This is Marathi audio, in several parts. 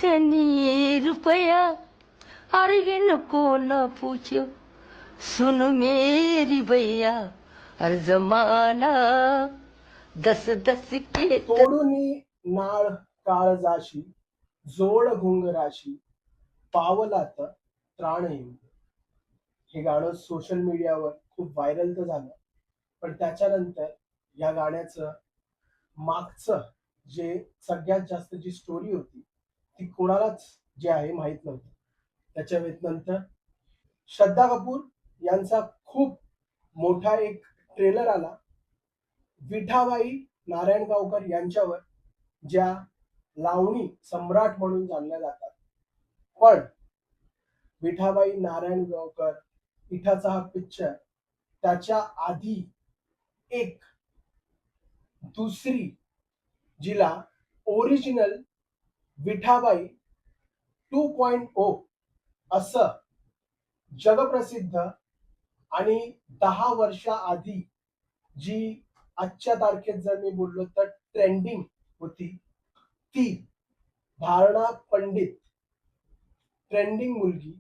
लाखनी रुपया अरे नको न पूछो सुन मेरी भैया हर जमाना दस दस के तोडूनी नाळ काळजाशी जोड घुंगराशी पावलात त्राण येऊ. हे गाणं सोशल मीडियावर खूप व्हायरल तर झालं, पण त्याच्यानंतर या गाण्याचं मागचं जे सगळ्यात जास्त जी स्टोरी होती ती कोणालाच जे आहे माहित नव्हती. त्याच्या नंतर श्रद्धा कपूर यांचा खूप मोठा एक ट्रेलर आला विठाबाई नारायणगावकर यांच्यावर, ज्या लावणी सम्राट म्हणून जाणल्या जातात. पण विठाबाई नारायणगावकर पिठाचा हा पिक्चर त्याच्या आधी एक दुसरी जिला ओरिजिनल विठाबाई 2.0 असं जगप्रसिद्ध आणि 10 वर्षा आधी जी आजच्या तारखेत जर मी बोललो तर ट्रेंडिंग होती ती धारणा पंडित ट्रेंडिंग मुलगी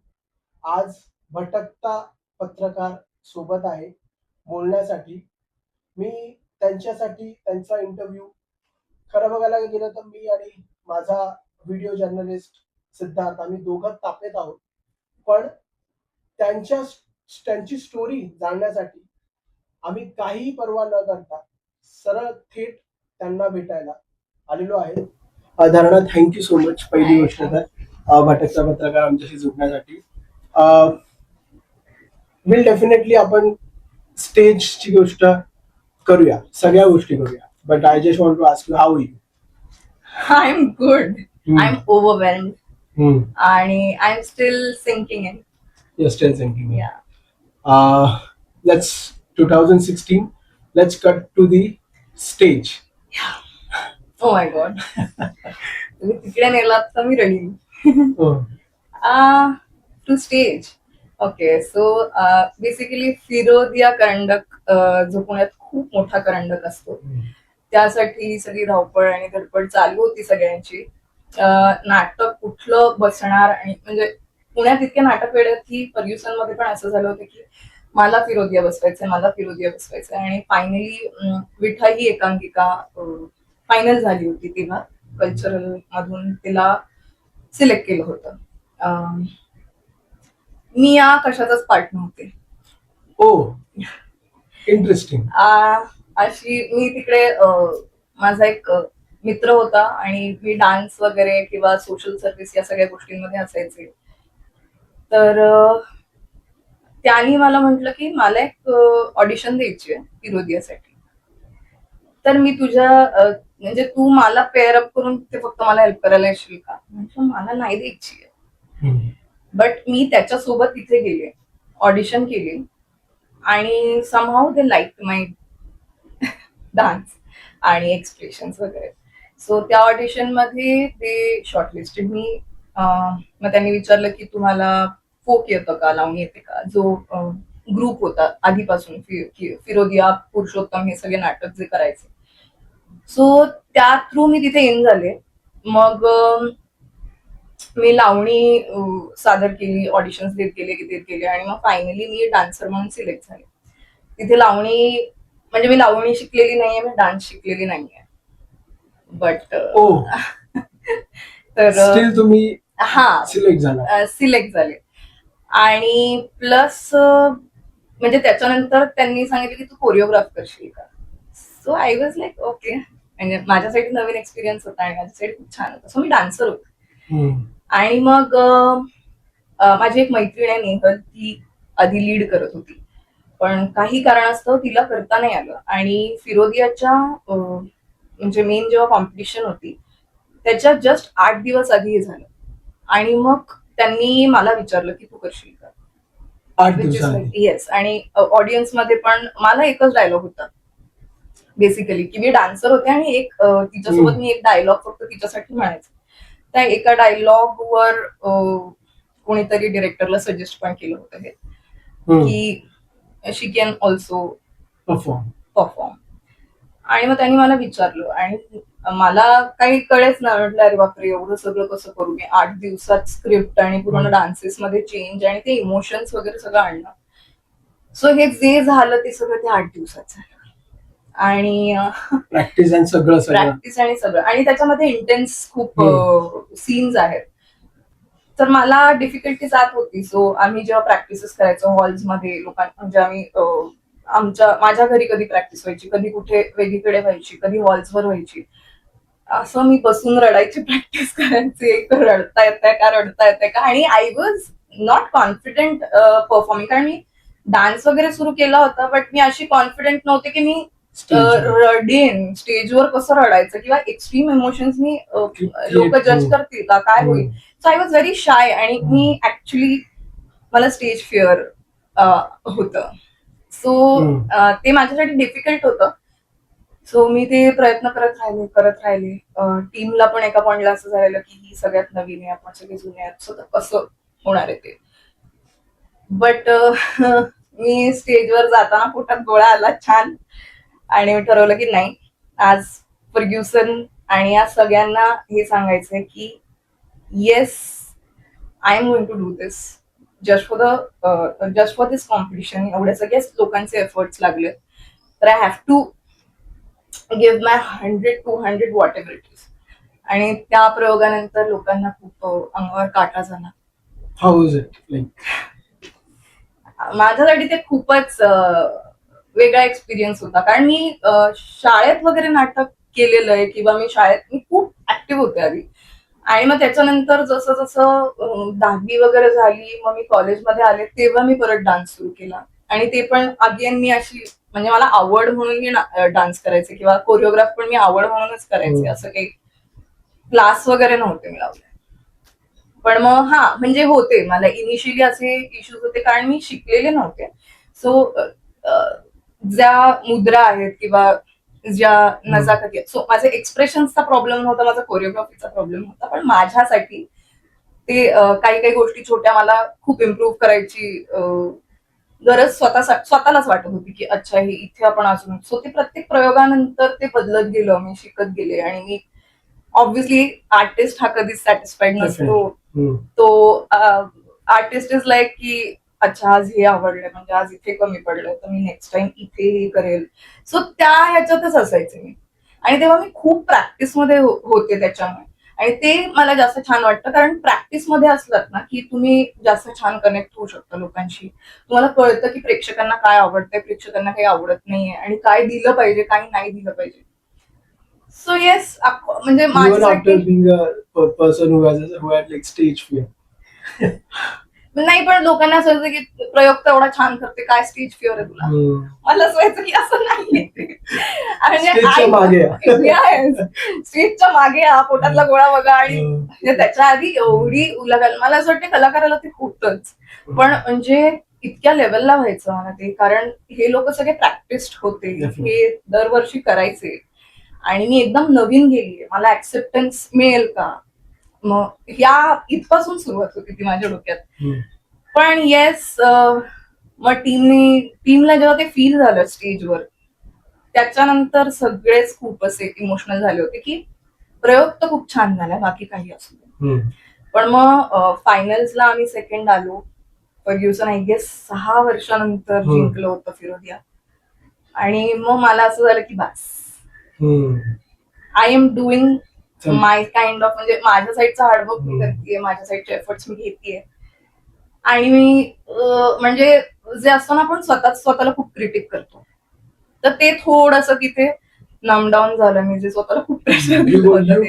आज भटकता पत्रकार सोबत आहे बोलण्यासाठी. मी त्यांच्यासाठी त्यांचा इंटरव्ह्यू खरं बघायला गेलं तर मी आणि माझा व्हिडिओ जर्नलिस्ट सिद्धार्थ आम्ही दोघं तापेत आहोत, पण त्यांच्या त्यांची स्टोरी जाणण्यासाठी आम्ही काहीही पर्वा न करता सरळ थेट त्यांना भेटायला आलेलो आहे. धारणा, थँक्यू सो मच पहिली गोष्ट तर भटकता पत्रकार आमच्याशी जुडण्यासाठी. विल डेफिनेटली आपण स्टेजची गोष्ट करूया, सगळ्या गोष्टी करूया, but I just want to ask you how you. I'm good. I'm overwhelmed. आणि I'm still sinking in. You're still thinking. Yeah. Let's 2016. Let's cut to the stage. Oh my god. तुम्ही तिकडे नेलात तर मी रडीन. Oh. To stage. Okay, so basically Firodia Karandak जो पुण्यात खूप मोठा करंडक असतो त्यासाठी सगळी धावपळ आणि धडपड चालू होती सगळ्यांची. नाटक कुठलं बसणार आणि म्हणजे पुण्यात इतके नाटक वेळ की फर्ग्युसन मध्ये पण असं झालं होतं की मला फिरोदिया बसवायचंय आणि फायनली विठा ही एकांकिका फायनल झाली होती तेव्हा कल्चरल मधून तिला सिलेक्ट केलं होतं. मी या कशाचाच पार्ट नव्हते. ओ, इंटरेस्टिंग. अशी मी तिकडे माझा एक मित्र होता आणि मी डान्स वगैरे किंवा सोशल सर्व्हिस या सगळ्या गोष्टींमध्ये असायचे. तर त्यांनी मला म्हटलं की मला एक ऑडिशन द्यायची आहे फिरोदियासाठी, तर मी तुझ्या म्हणजे तू मला पेअर अप करून ते फक्त मला हेल्प करायला येशील का. म्हटलं मला नाही द्यायची आहे, बट मी त्याच्यासोबत तिथे गेले, ऑडिशन केली आणि समहाऊ दे लाईक माय डान्स आणि एक्सप्रेशन्स वगैरे. सो त्या ऑडिशन मध्ये ते शॉर्टलिस्टेड मी. मग त्यांनी विचारलं की तुम्हाला फोक येतं का, लावणी येते का, जो ग्रुप होता आधीपासून फिरोदिया पुरुषोत्तम हे सगळे नाटक जे करायचे. सो त्या थ्रू मी तिथे इन झाले. मग मी लावणी सादर केली, ऑडिशन्स देत गेले आणि मग फायनली मी डान्सर म्हणून सिलेक्ट झाले. तिथे लावणी म्हणजे मी लावणी शिकलेली नाहीये, मी डान्स शिकलेली नाहीये, बट तर स्टील तुम्ही सिलेक्ट झाले. आणि प्लस म्हणजे त्याच्यानंतर त्यांनी सांगितलं की तू कोरिओग्राफ करशील का. So I was like okay, म्हणजे माझ्यासाठी नवीन एक्सपिरियन्स होता आणि माझ्यासाठी खूप छान होता. सो मी डान्सर होते. आणि मग माझी एक मैत्रीण आहे नेहल, ती आधी लीड करत होती, पण काही कारणास्तव तिला करता नाही आलं आणि फिरोदियाच्या म्हणजे मेन जेव्हा कॉम्पिटिशन होती त्याच्या जस्ट 8 दिवस आधी हे झालं आणि मग त्यांनी मला विचारलं की तू करशील का. 8 दिवसांनी. येस. आणि ऑडियन्स मध्ये पण मला एकच डायलॉग होता बेसिकली, की मी डान्सर होते आणि एक तिच्यासोबत मी एक डायलॉग फक्त तिच्यासाठी म्हणायचं. त्या एका डायलॉग वर कोणीतरी डिरेक्टरला सजेस्ट पण केलं होतं हे की शी कॅन ऑल्सो परफॉर्म. आणि मग त्यांनी मला विचारलं आणि मला काही कळेच ना, म्हटलं अरे बापरे एवढं सगळं कसं करू मी 8 दिवसात स्क्रिप्ट आणि पूर्ण डान्सेस मध्ये चेंज आणि ते इमोशन्स वगैरे सगळं आणणं. सो हे जे झालं ते सगळं ते 8 दिवसात झालं. आणि प्रॅक्टिस आणि सगळं प्रॅक्टिस आणि सगळं आणि त्याच्यामध्ये इंटेन्स खूप सीन्स आहेत. तर मला डिफिकल्टी जात होती. सो आम्ही जेव्हा प्रॅक्टिसेस करायचो हॉल्समध्ये म्हणजे आम्ही माझ्या घरी कधी प्रॅक्टिस व्हायची, कधी कुठे वेगळीकडे व्हायची, कधी हॉल्सवर व्हायची. असं मी बसून रडायची प्रॅक्टिस करायची, रडता येतंय का आणि I was not confident performing, कारण मी डान्स वगैरे सुरू केला होता, बट मी अशी कॉन्फिडेंट नव्हते की मी रडेन स्टेजवर, कसं रडायचं किंवा एक्स्ट्रीम इमोशन्स मी लोक जज करतील का, काय होईल. So I was very shy आणि मी ऍक्च्युली मला स्टेज फिअर होतं. सो ते माझ्यासाठी डिफिकल्ट होतं. सो मी ते प्रयत्न करत राहिले. टीमला पण एका पॉइंटला असं झालेलं की ही सगळ्यात नवीन आहे, आपण सगळे जुने आहेत, सो कसं होणार आहे ते. बट मी स्टेजवर जाताना पोटात गोळा आला छान आणि मी ठरवलं की नाही, आज फर्ग्युसन आणि या सगळ्यांना हे सांगायचंय की yes, I am going to do this just for this competition. एवढ्या सगळ्याच लोकांचे एफर्ट्स लागले, तर I have to give my 100-200 whatever it is. आणि त्या प्रयोगानंतर लोकांना खूप अंगावर काटा झाला. How is it like? माझ्यासाठी ते खूपच वेगळा एक्सपिरियन्स होता, कारण मी शाळेत वगैरे नाटक केलेलं आहे किंवा मी खूप ऍक्टिव्ह होते आधी. आणि मग त्याच्यानंतर जसं जसं 10वी वगैरे झाली, मग मी कॉलेजमध्ये आले, तेव्हा मी परत डान्स सुरू केला. आणि ते पण अगेन मी अशी, म्हणजे मला आवड म्हणून मी डान्स करायचे किंवा कोरिओग्राफ पण मी आवड म्हणूनच करायचे, असं काही क्लास वगैरे नव्हते मी लावले. पण मग म्हणजे होते, मला इनिशियली असे इश्यूज होते कारण मी शिकलेले नव्हते. सो ज्या मुद्रा आहेत किंवा ज्या नजाकती आहेत, सो माझे एक्सप्रेशन्सचा प्रॉब्लेम नव्हता, माझा कोरिओग्राफीचा प्रॉब्लेम होता. पण माझ्यासाठी ते काही काही गोष्टी छोट्या मला खूप इम्प्रूव्ह करायची गरज स्वतःलाच वाटत होती की अच्छा हे इथे आपण अजून. सो ते प्रत्येक प्रयोगानंतर ते बदलत गेलं, मी शिकत गेले. आणि मी ऑब्व्हियसली आर्टिस्ट हा कधीच सॅटिस्फाईड नसतो. तो आर्टिस्ट इज लाईक की अच्छा आज हे आवडलं, म्हणजे आज इथे कमी पडलं तर मी नेक्स्ट टाइम इथे हे करेल. सो त्या ह्याच्यातच असायचे मी. आणि तेव्हा मी खूप प्रॅक्टिसमध्ये होते त्याच्यामुळे. आणि ते मला जास्त छान वाटतं, कारण प्रॅक्टिसमध्ये असलात ना की तुम्ही जास्त छान कनेक्ट होऊ शकता लोकांशी. तुम्हाला कळतं की प्रेक्षकांना काय आवडतंय, प्रेक्षकांना काही आवडत नाहीये, आणि काय दिलं पाहिजे, काय नाही दिलं पाहिजे. सो येस, म्हणजे नाही, पण लोकांना असं वाटतं की प्रयोग तर एवढा छान करते, काय स्टेज फिअर आहे तुला. मला असं व्हायचं की असं नाही. स्टेजच्या मागे पोटातला गोळा बघा. आणि त्याच्या आधी एवढी उलागाल, मला असं वाटतं कलाकाराला ते होतच. पण म्हणजे इतक्या लेवलला व्हायचं मला ते, कारण हे लोक सगळे प्रॅक्टिस्ड होते, हे दरवर्षी करायचे. आणि मी एकदम नवीन गेली, मला ऍक्सेप्टन्स मिळेल का, मग इथपासून सुरुवात होती ती माझ्या डोक्यात. पण येस, मग टीमला जेव्हा ते फील झालं स्टेजवर, त्याच्यानंतर सगळेच खूप असे इमोशनल झाले होते की प्रयोग तर खूप छान झाला, बाकी काही असू. पण मग फायनल्सला आम्ही सेकंड आलो. फर्ग्युसन आय गेस 6 वर्षानंतर जिंकलं होतं फिरोदिया. आणि मग मला असं झालं की बस, I am doing my kind of, म्हणजे माझ्या साईडचा हार्डवर्क मी करतेय, माझ्या साईडचे एफर्ट्स मी घेतेय. आणि मी म्हणजे जे असतं ना, आपण स्वतःला खूप क्रिटिक करतो, तर ते थोडंसं तिथे नम डाऊन झालं. मी जे स्वतःला खूप प्रेशर दिलं होतं.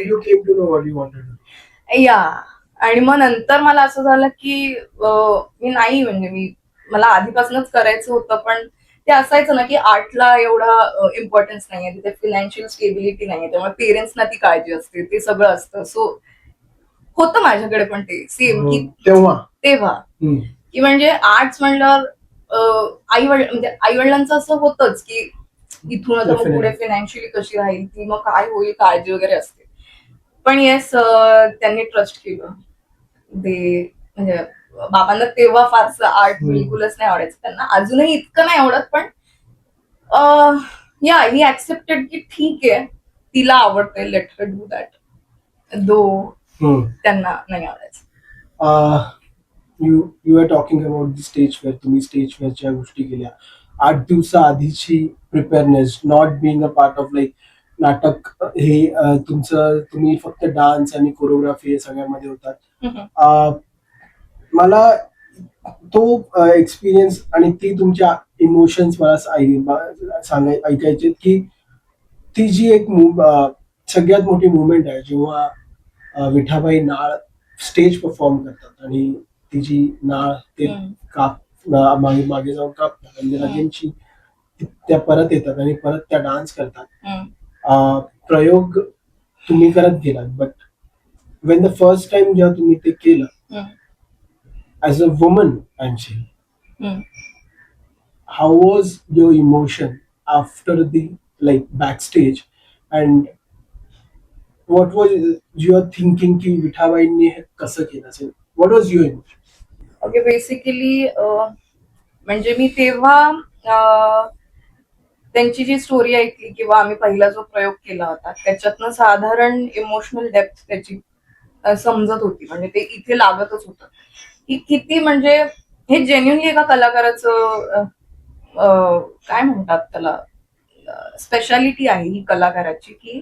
या, आणि मग नंतर मला असं झालं की मी नाही, म्हणजे मला आधीपासूनच करायचं होतं, पण ते असायचं ना की आर्टला एवढा इम्पॉर्टन्स नाहीये, तिथे फायनान्शियल स्टेबिलिटी नाहीये, त्यामुळे पेरेंट्सना ती काळजी असते, ते सगळं असतं. सो होतं माझ्याकडे पण ते सेम की तेव्हा की म्हणजे आर्ट्स म्हणल्यावर आई वडिलांचं असं होतंच की इथून आता मग पुढे फायनान्शियली कशी राहील ती, मग काय होईल, काळजी वगैरे असते. पण येस, त्यांनी ट्रस्ट केलं. म्हणजे बाबांना तेव्हा फारसं आर्ट बिलकुलच नाही आवडायचं, त्यांना अजूनही इतकं नाही आवडत. पण ही ऍक्सेप्टेड की ठीक आहे, तिला आवडते, let her do that, though त्यांना नाही आवडायचं. You are talking about the stage fair. तुम्ही स्टेज फेअरच्या गोष्टी केल्या 8 दिवसा आधीची preparedness, not being a part of like नाटक, हे तुमचं तुम्ही फक्त डान्स आणि कोरिओग्राफी हे सगळ्यामध्ये होतात. मला तो एक्सपिरियन्स आणि ती तुमच्या इमोशन्स मला ऐकायचे की ती जी एक सगळ्यात मोठी मुवमेंट आहे जेव्हा विठाबाई नाळ स्टेज परफॉर्म करतात आणि ती जी नाळ ते मागे मागे जाऊन कापतात आणि लगेची त्या परत येतात आणि परत त्या डान्स करतात. प्रयोग तुम्ही करत गेलात, but Wien the first time जेव्हा तुम्ही ते केलं as a woman, I am saying, how was your emotion after the like backstage, and what was your thinking की विठाबाईंनी हे कसं केलं असेल? What was your emotion? Okay, basically म्हणजे मी तेव्हा त्यांची जी स्टोरी ऐकली किंवा आम्ही पहिला जो प्रयोग केला होता त्याच्यातनं साधारण इमोशनल डेप्थ त्याची समजत होती. म्हणजे ते इथे लागतच होतं की किती म्हणजे हे जेन्युनली एका कलाकाराचं काय म्हणतात त्याला, स्पेशालिटी आहे ही कलाकाराची, की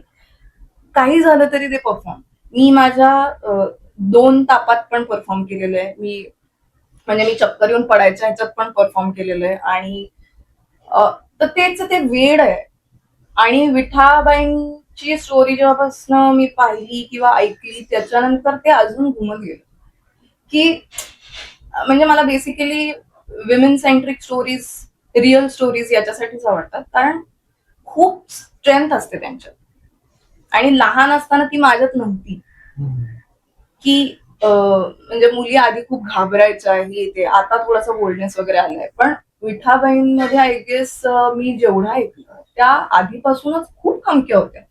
काही झालं तरी ते परफॉर्म. मी माझ्या 2 तापात पण परफॉर्म केलेलं आहे. मी म्हणजे मी चक्कर येऊन पडायच्या ह्याच्यात पण परफॉर्म केलेलं आहे. आणि तर तेच ते वेड आहे. आणि विठाबाईंची स्टोरी जेव्हापासून मी पाहिली किंवा ऐकली त्याच्यानंतर ते अजून घुमत गेलं की म्हणजे मला basically women centric stories, real stories याच्यासाठीच आवडतात, कारण खूप स्ट्रेंथ असते त्यांच्यात. आणि लहान असताना ती माझ्यात नव्हती की म्हणजे मुली आधी खूप घाबरायच्या, हे ते, आता थोडासा बोल्डनेस वगैरे आलाय. पण विठाबाईंमध्ये आय गेस मी जेवढं ऐकलं त्या आधीपासूनच खूप खमक्या होत्या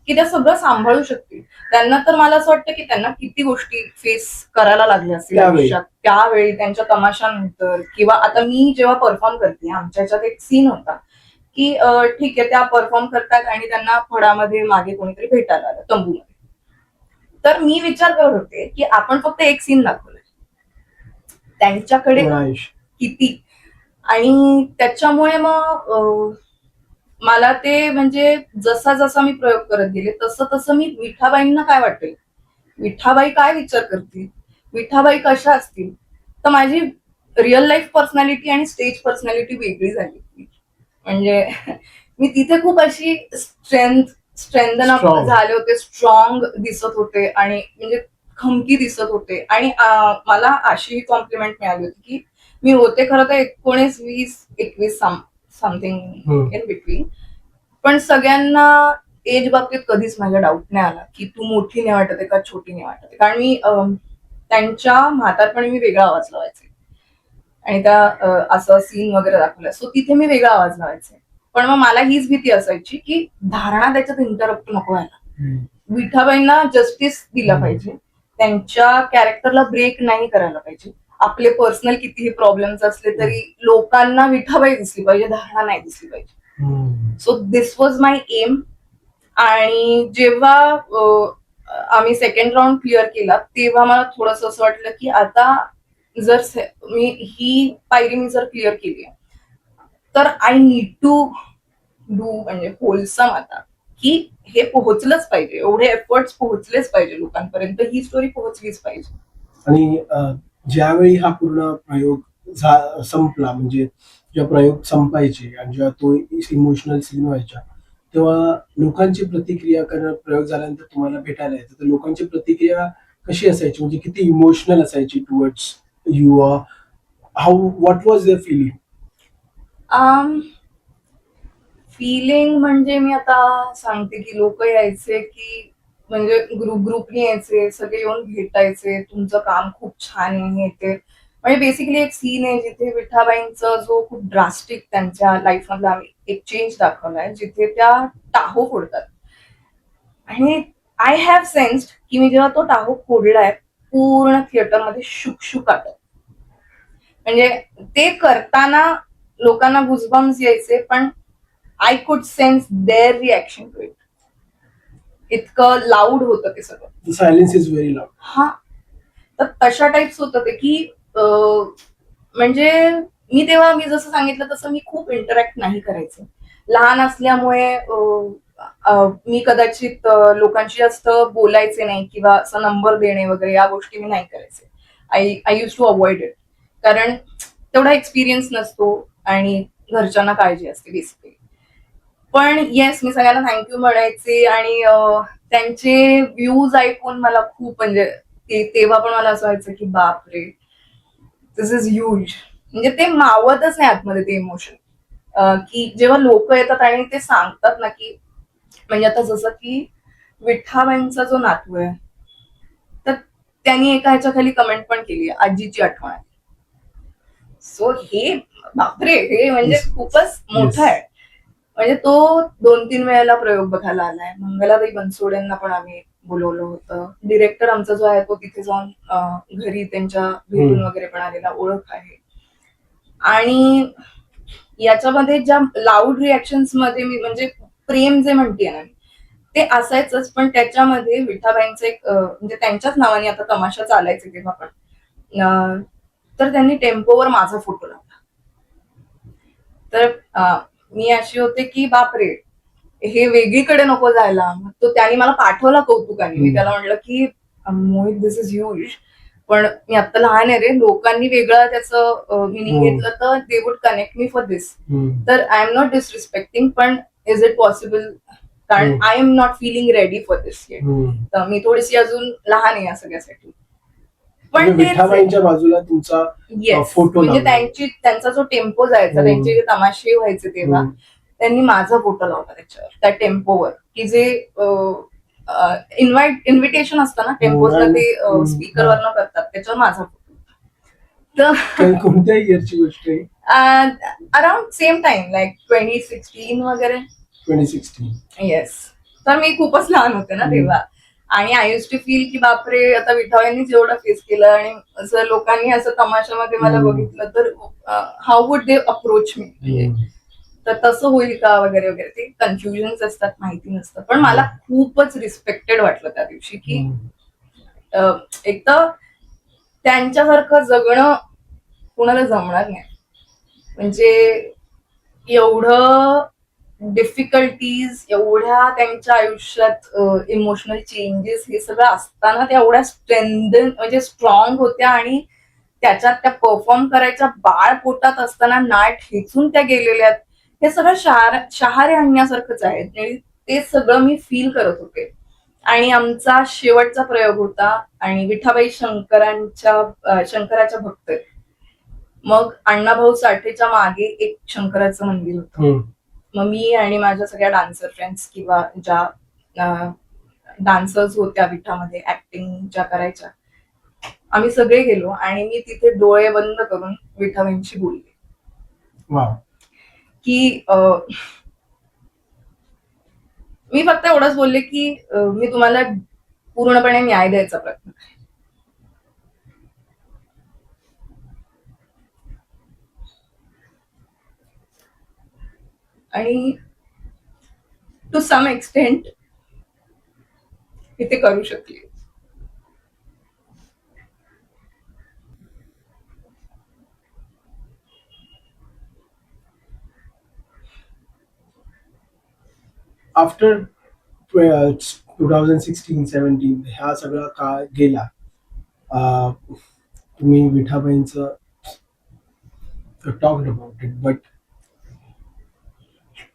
की त्या सगळं सांभाळू शकतील. त्यांना तर मला असं वाटतं की त्यांना किती गोष्टी फेस करायला लागल्या असतील आयुष्यात त्यावेळी, त्यांच्या तमाशानंतर. किंवा आता मी जेव्हा परफॉर्म करते, आमच्या ह्याच्यात एक सीन होता की ठीक आहे, त्या परफॉर्म करतात आणि त्यांना फळामध्ये मागे कोणीतरी भेटायला आलं तंबूमध्ये. तर मी विचार करत होते की आपण फक्त एक सीन दाखवलाय, त्यांच्याकडे किती. आणि त्याच्यामुळे मग मला ते म्हणजे जसा जसा मी प्रयोग करत गेले तसं तसं मी विठाबाईंना काय वाटेल, विठाबाई काय विचार करतील, विठाबाई कशा असतील. तर माझी रिअल लाईफ पर्सनॅलिटी आणि स्टेज पर्सनॅलिटी वेगळी झाली. म्हणजे मी तिथे खूप अशी स्ट्रेंथन अप झाले होते, स्ट्रॉंग दिसत होते आणि म्हणजे खमकी दिसत होते. आणि मला अशी कॉम्प्लिमेंट मिळाली होती की मी होते खरं तर 19, 20, 21 समथिंग इन बिटवीन. पण सगळ्यांना एज बाबतीत कधीच माझ्या डाऊट नाही आला की तू मोठी नाही वाटत का छोटी नाही वाटत. कारण मी त्यांच्या म्हातारपणी मी वेगळा आवाज लावायचे आणि त्या असं सीन वगैरे दाखवलं, सो तिथे मी वेगळा आवाज लावायचे. पण मग मला हीच भीती असायची की धारणा त्याच्यात इंटरप्ट नको व्हायला. विठाबाईंना जस्टिस दिला पाहिजे, त्यांच्या कॅरेक्टरला ब्रेक नाही करायला पाहिजे. आपले पर्सनल कितीही प्रॉब्लेम्स असले तरी लोकांना विठाबाई दिसली पाहिजे, धारणा नाही दिसली पाहिजे. So this was my aim. आणि जेव्हा आम्ही सेकंड राऊंड क्लिअर केला तेव्हा मला थोडस असं वाटलं की आता जर मी ही पायरी मी जर क्लिअर केली तर आय नीड टू डू म्हणजे होलसम आता, की हे पोहोचलंच पाहिजे, एवढे एफर्ट्स पोहोचलेच पाहिजे लोकांपर्यंत, ही स्टोरी पोहोचलीच पाहिजे. आणि ज्यावेळी हा पूर्ण प्रयोग संपला, म्हणजे जेव्हा प्रयोग संपायचे आणि जेव्हा तो इमोशनल सीन व्हायचा, तेव्हा लोकांची प्रतिक्रिया, कारण प्रयोग झाल्यानंतर तुम्हाला भेटायला येतं, तर लोकांची प्रतिक्रिया कशी असायची, म्हणजे किती इमोशनल असायची towards you? How, what was your feeling? Feeling म्हणजे मी आता सांगते की लोक यायचे की म्हणजे ग्रुपने यायचे, सगळे येऊन भेटायचे, तुमचं काम खूप छान आहे ते. म्हणजे बेसिकली एक सीन आहे जिथे विठाबाईंचा जो खूप ड्रास्टिक त्यांच्या लाईफ मधला आम्ही एक चेंज दाखवलाय, जिथे त्या टाहो फोडतात. आणि आय हॅव सेन्स्ड की मी जेव्हा तो टाहो फोडलाय पूर्ण थिएटरमध्ये शुकशुकाट. म्हणजे ते करताना लोकांना गुजबम्स यायचे, पण I could sense their reaction to it. इतकं लाऊड होतं ते सगळं. Silence is very loud. हा, तर तशा टाईप्स होतं ते की म्हणजे मी जसं सांगितलं तसं मी खूप इंटरॅक्ट नाही करायचे. लहान असल्यामुळे मी कदाचित लोकांशी जास्त बोलायचे नाही किंवा असं नंबर देणे वगैरे या गोष्टी मी नाही करायचे. I use to avoid it, कारण तेवढा एक्सपिरियन्स नसतो आणि घरच्यांना काळजी असते बेसिकली. पण येस, मी सगळ्यांना थँक्यू म्हणायचे आणि त्यांचे व्ह्यूज ऐकून मला खूप म्हणजे तेव्हा पण मला असं व्हायचं की बापरे, दिस इज ह्यूज. म्हणजे ते मावतच नाही आतमध्ये ते इमोशन, की जेव्हा लोक येतात आणि ते सांगतात ना की म्हणजे आता जसं की विठाबाईंचा जो नातू आहे, तर त्यांनी एका ह्याच्या खाली कमेंट पण केली, आजीची आठवण आहे. सो हे बापरे, हे म्हणजे खूपच मोठं आहे. म्हणजे तो 2-3 वेळेला प्रयोग बघायला आलाय. मंगलाबाई बनसोडेंना पण आम्ही बोलवलं होतं. डिरेक्टर आमचा जो आहे तो तिथे जाऊन घरी त्यांच्या भेटून वगैरे पण आलेला, ओळख आहे. आणि याच्यामध्ये ज्या लाऊड रिॲक्शन्स मध्ये मी म्हणजे प्रेम जे म्हणते ना ते असायचंच, पण त्याच्यामध्ये विठाबाईंचं एक म्हणजे त्यांच्याच नावाने आता तमाशा चालायचे तेव्हा पण, तर त्यांनी टेम्पोवर माझा फोटो लावला. तर मी अशी होते की बापरे, हे वेगळीकडे नको जायला. मग तो त्याने मला पाठवला कौतुकाने. मी त्याला म्हटलं की मोहित, दिस इज ह्यूज, पण मी आता लहान आहे रे, लोकांनी वेगळं त्याचं मिनिंग घेतलं तर दे वुड कनेक्ट मी फॉर दिस. तर आय एम नॉट डिसरिस्पेक्टिंग, पण इज इट पॉसिबल, कारण I am not feeling ready for this yet. तर मी थोडीशी अजून लहान आहे या सगळ्यासाठी. पण विठाबाईंच्या बाजूला तुमचा फोटो, म्हणजे त्यांचा जो टेम्पो जायचा, त्यांचे जे तमाशे व्हायचे तेव्हा त्यांनी माझा फोटो लावला त्याच्यावर, त्या टेम्पोवर, की जे इन्व्हिटेशन असतं ना टेम्पोला, ते स्पीकरवरनं करतात, त्याच्यावर माझा फोटो. तर कोणत्या इयरची गोष्ट आहे? अराउंड सेम टाइम, लाईक 2016 वगैरे. 2016. येस. तर मी खूपच लहान होते ना तेव्हा, आणि आय युज टू फील की बापरे, आता विठाबाईंनी जेवढं फेस केलं आणि असं लोकांनी असं तमाशामध्ये मला बघितलं तर how would they approach me, तर तसं होईल का वगैरे वगैरे. ते कन्फ्युजन्स असतात, माहिती नसतं. पण मला खूपच रिस्पेक्टेड वाटलं त्या दिवशी की एक तर त्यांच्यासारखं जगणं कुणाला जमणार नाही. म्हणजे एवढं डिफिकल्टीज, एवढ्या त्यांच्या आयुष्यात इमोशनल चेंजेस, हे सगळं असताना त्या एवढ्या म्हणजे स्ट्रॉंग होत्या, आणि त्याच्यात त्या परफॉर्म करायच्या, बाळ पोटात असताना नाट ठेचून त्या गेलेल्या, हे सगळं शहारे आणण्यासारखंच आहे. ते सगळं मी फील करत होते. आणि आमचा शेवटचा प्रयोग होता, आणि विठाबाई शंकराच्या भक्त. मग अण्णाभाऊ साठेच्या मागे एक शंकराचं मंदिर होतं. मग मी आणि माझ्या सगळ्या डान्सर फ्रेंड्स किंवा ज्या डान्सर्स होत्या विठामध्ये, ऍक्टिंग ज्या करायच्या, आम्ही सगळे गेलो आणि मी तिथे डोळे बंद करून विठाबाईंशी बोलले की मी फक्त एवढंच बोलले की मी तुम्हाला पूर्णपणे न्याय द्यायचा प्रयत्न करेन. आणि टू सम एक्सटेंट मी ते करू शकले. आफ्टर 2016-17 ह्या सगळा काळ गेला, तुम्ही विठाबाईंचं talked about it, but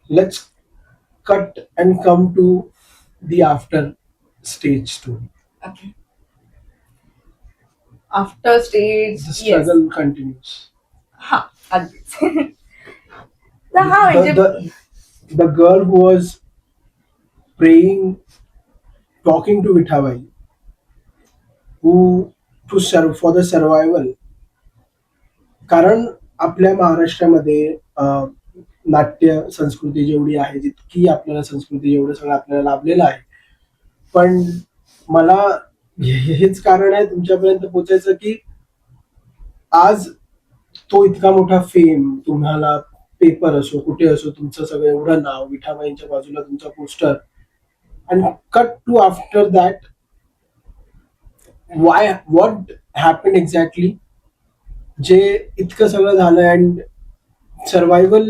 let's cut and come to the after stage story. After stage The struggle continues. हा, अगदीच. म्हणजे the girl who was praying, talking to Vithabai, who to serve for the survival. कारण आपल्या महाराष्ट्रामध्ये नाट्य संस्कृती जेवढी आहे, जितकी आपल्याला संस्कृती, जेवढं सगळं आपल्याला लाभलेलं आहे, पण मला हेच कारण आहे तुमच्यापर्यंत पोहोचायचं की आज तो इतका मोठा फेम, तुम्हाला पेपर असो, कुठे असो, तुमचं सगळं एवढं नाव, विठाबाईंच्या बाजूला तुमचा poster, and cut to after that, what happened exactly, जे इतकं सगळं झालं, अँड सर्वायवल,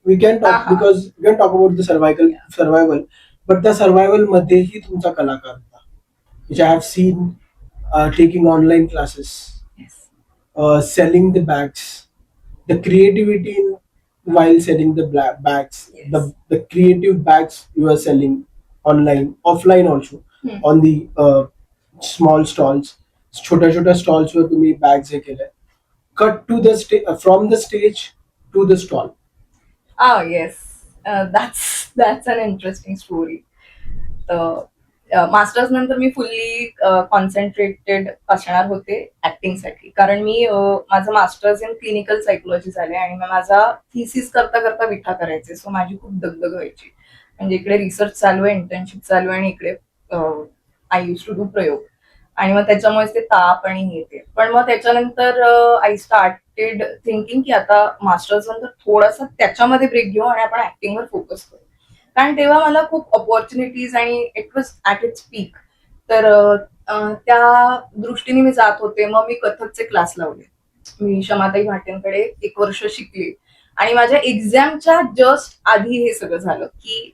वी कॅन हा टॉक, हा because we can talk about the survival, but त्या सर्वायवल मध्येही तुमचा कलाकार होता, which I have seen taking online classes, yes selling the bags, the creativity in while selling the bags, Yes. the creative bags you are selling online, offline also, Hmm. on the small stalls, छोट्या छोट्या स्टॉल्स वर तुम्ही बॅग्स हे केलंय. Cut to the from the stage to the stall. Yes that's an interesting story. तर मास्टर्स नंतर मी फुल्ली कॉन्सन्ट्रेटेड असणार होते ऍक्टिंगसाठी, कारण मी माझं मास्टर्स इन क्लिनिकल सायकोलॉजी झाले आणि मग माझा थिसिस करता करता विठा करायचे. सो माझी खूप दगदग व्हायची, म्हणजे इकडे रिसर्च चालू आहे, इंटर्नशिप चालू आहे, आणि इकडे आय यूज टू डू प्रयोग, आणि मग त्याच्यामुळेच ते ताप आणि हे ते. पण मग त्याच्यानंतर आय स्टार्टेड थिंकिंग की आता मास्टर्स नंतर थोडासा त्याच्यामध्ये ब्रेक घेऊ आणि आपण ऍक्टिंगवर फोकस करू, कारण तेव्हा मला खूप ऑपॉर्च्युनिटीज आणि it was at its peak. तर त्या दृष्टीने मी जात होते. मग मी कथकचे क्लास लावले, मी शमाताई भाटेंकडे 1 वर्ष शिकले, आणि माझ्या एक्झामच्या जस्ट आधी हे सगळं झालं की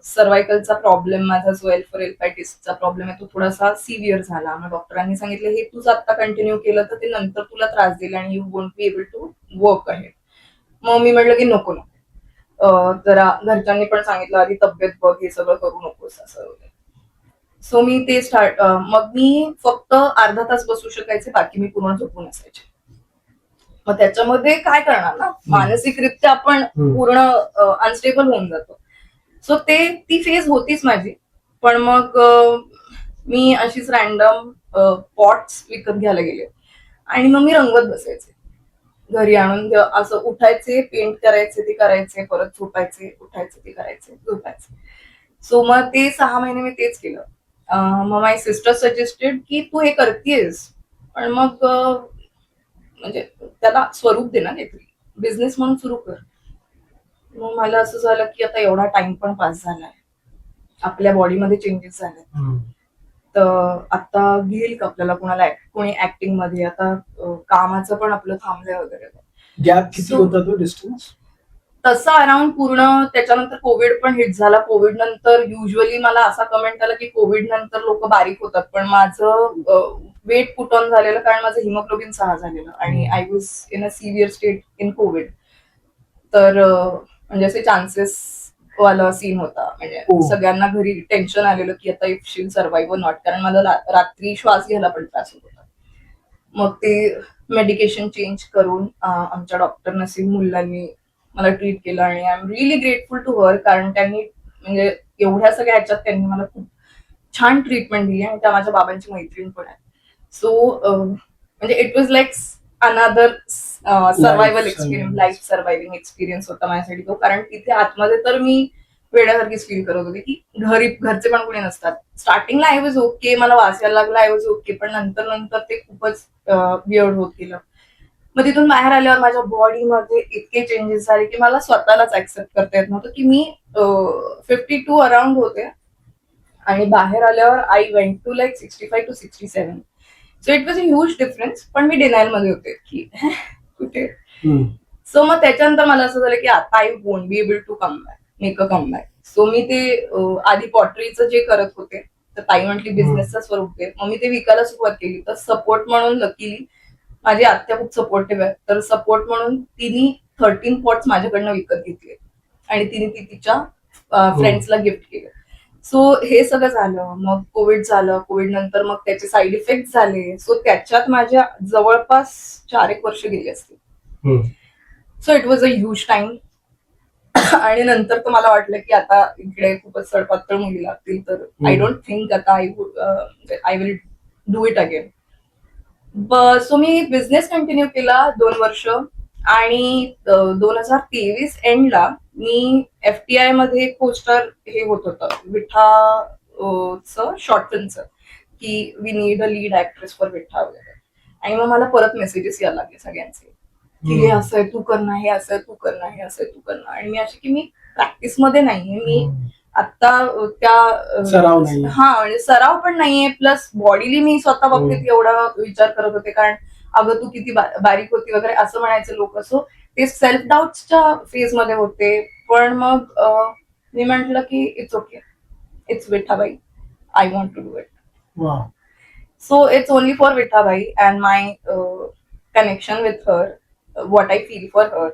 सर्वायकलचा प्रॉब्लेम, माझा जो एल्फायटिसचा प्रॉब्लेम आहे तो थोडासा सिव्हिअर झाला. मग डॉक्टरांनी सांगितलं हे तूच आता कंटिन्यू केलं तर ते नंतर तुला त्रास देईल आणि you won't be able to work आहे. मग मी म्हटलं की नको नको, जरा घरच्यांनी पण सांगितलं आधी तब्येत बघ, हे सगळं करू नकोस असं वगैरे. सो मी ते मग मी फक्त अर्धा तास बसू शकायचे, बाकी मी पूर्ण झोपून असायचे. मग त्याच्यामध्ये काय करणार ना, मानसिकरित्या आपण पूर्ण अनस्टेबल होऊन जातो. सो ती फेज होतीच माझी. पण मग मी अशीच रॅन्डम पॉट्स विकत घ्यायला गेले आणि मग मी रंगत बसायचे घरी आणून. असं उठायचे, पेंट करायचे, ते करायचे, परत झोपायचे, उठायचे, ते करायचे, झोपायचे. सो मग ते 6 महिने मी तेच केलं. मग माय सिस्टर सजेस्टेड की तू हे करतेस, पण मग म्हणजे त्याला स्वरूप दे ना काहीतरी, बिझनेस म्हणून सुरू कर. मग मला असं झालं की आता एवढा टाइम पण पास झालाय, आपल्या बॉडीमध्ये चेंजेस झाले, तर आता घेईल का आपल्याला कोणाला कोणी ऍक्टिंग मध्ये. आता कामाचं पण आपलं थांबलंय वगैरे. गॅप किती होता तो डिस्टन्स? तसा अराउंड पूर्ण. त्याच्यानंतर कोविड पण हिट झाला. कोविड नंतर युजली मला असा कमेंट आला की कोविड नंतर लोक बारीक होतात, पण माझं वेट पुट ऑन झालेलं, कारण माझं हिमोग्लोबिन 6 झालेलं आणि I was in a severe state in Covid. तर म्हणजे असे चान्सेस वाला सीन होता, म्हणजे सगळ्यांना घरी टेन्शन आलेलं की आता इफ शील सर्व्हाइव्ह नॉट, कारण मला रात्री श्वास घ्यायला पण त्रास होत होता. मग ते मेडिकेशन चेंज करून आमच्या डॉक्टर नसीम मुल्लांनी मला ट्रीट केलं, आणि I am really grateful to her, कारण त्यांनी म्हणजे एवढ्या सगळ्या ह्याच्यात त्यांनी मला खूप छान ट्रीटमेंट दिली, आणि त्या माझ्या बाबांची मैत्रीण पण आहे. सो म्हणजे it was like another survival experience, life surviving experience होता माझ्यासाठी तो. कारण तिथे आतमध्ये तर मी वेड्यासारखीच फील करत होते की घरचे पण कोणी नसतात. स्टार्टिंगला आय वॉज ओके, मला वास यायला लागला, आय वॉज ओके, पण नंतर नंतर ते खूपच वियर्ड होत गेलं. मग तिथून बाहेर आल्यावर माझ्या बॉडीमध्ये इतके चेंजेस झाले की मला स्वतःलाच ऍक्सेप्ट करता येत नव्हतं की मी 52 अराउंड होते, आणि बाहेर आल्यावर I went to like 65 to 67. So it was a huge difference, पण मी डिनायल मध्ये होते की कुठे. सो मग त्याच्यानंतर मला असं झालं की आता I won't be able to come back, make a come back. So मी ते आधी पॉटरीचं जे करत होते, तर ताई म्हटली बिझनेसचा स्वरूप दे. मग मी ते विकायला सुरुवात केली. तर सपोर्ट म्हणून लकीली माझी आत्या खूप सपोर्टिव्ह आहे, तर सपोर्ट म्हणून तिने 13 पॉट्स माझ्याकडनं विकत घेतले, आणि तिने ती तिच्या फ्रेंड्सला गिफ्ट केलं. सो हे सगळं झालं. मग कोविड झालं. कोविड नंतर मग त्याचे साईड इफेक्ट झाले. सो त्याच्यात माझ्या जवळपास 4-1 वर्ष गेली असतील. So it was a huge time. आणि नंतर तर मला वाटलं की आता इकडे खूपच सडपातळ मुली लागतील, तर आय डोंट थिंक आता I will do it again. So me business continue केला 2 वर्ष, आणि 2023 एंडला मी FTI मध्ये पोस्टर हे होत होतं विठा शॉर्ट फिल्मचं, की we need a lead actress for Vitha वगैरे. आणि मग मला परत मेसेजेस यायला लागले सगळ्यांचे की हे असं तू करणं, हे असं तू करणं, हे असं तू करणं. आणि मी अशी की मी प्रॅक्टिसमध्ये नाहीये, मी आता सराव नाहीये. हा म्हणजे सराव पण नाहीये, प्लस बॉडीली मी स्वतः बाबतीत एवढा विचार करत होते, कारण अगं तू किती बारीक होती वगैरे असं म्हणायचं लोक. सो ते सेल्फ डाऊटच्या फेज मध्ये होते. पण मग मी म्हंटल की it's okay, it's Vithabai, I want to do it. वा. So it's only for Vithabhai and my connection with her, what I feel for her.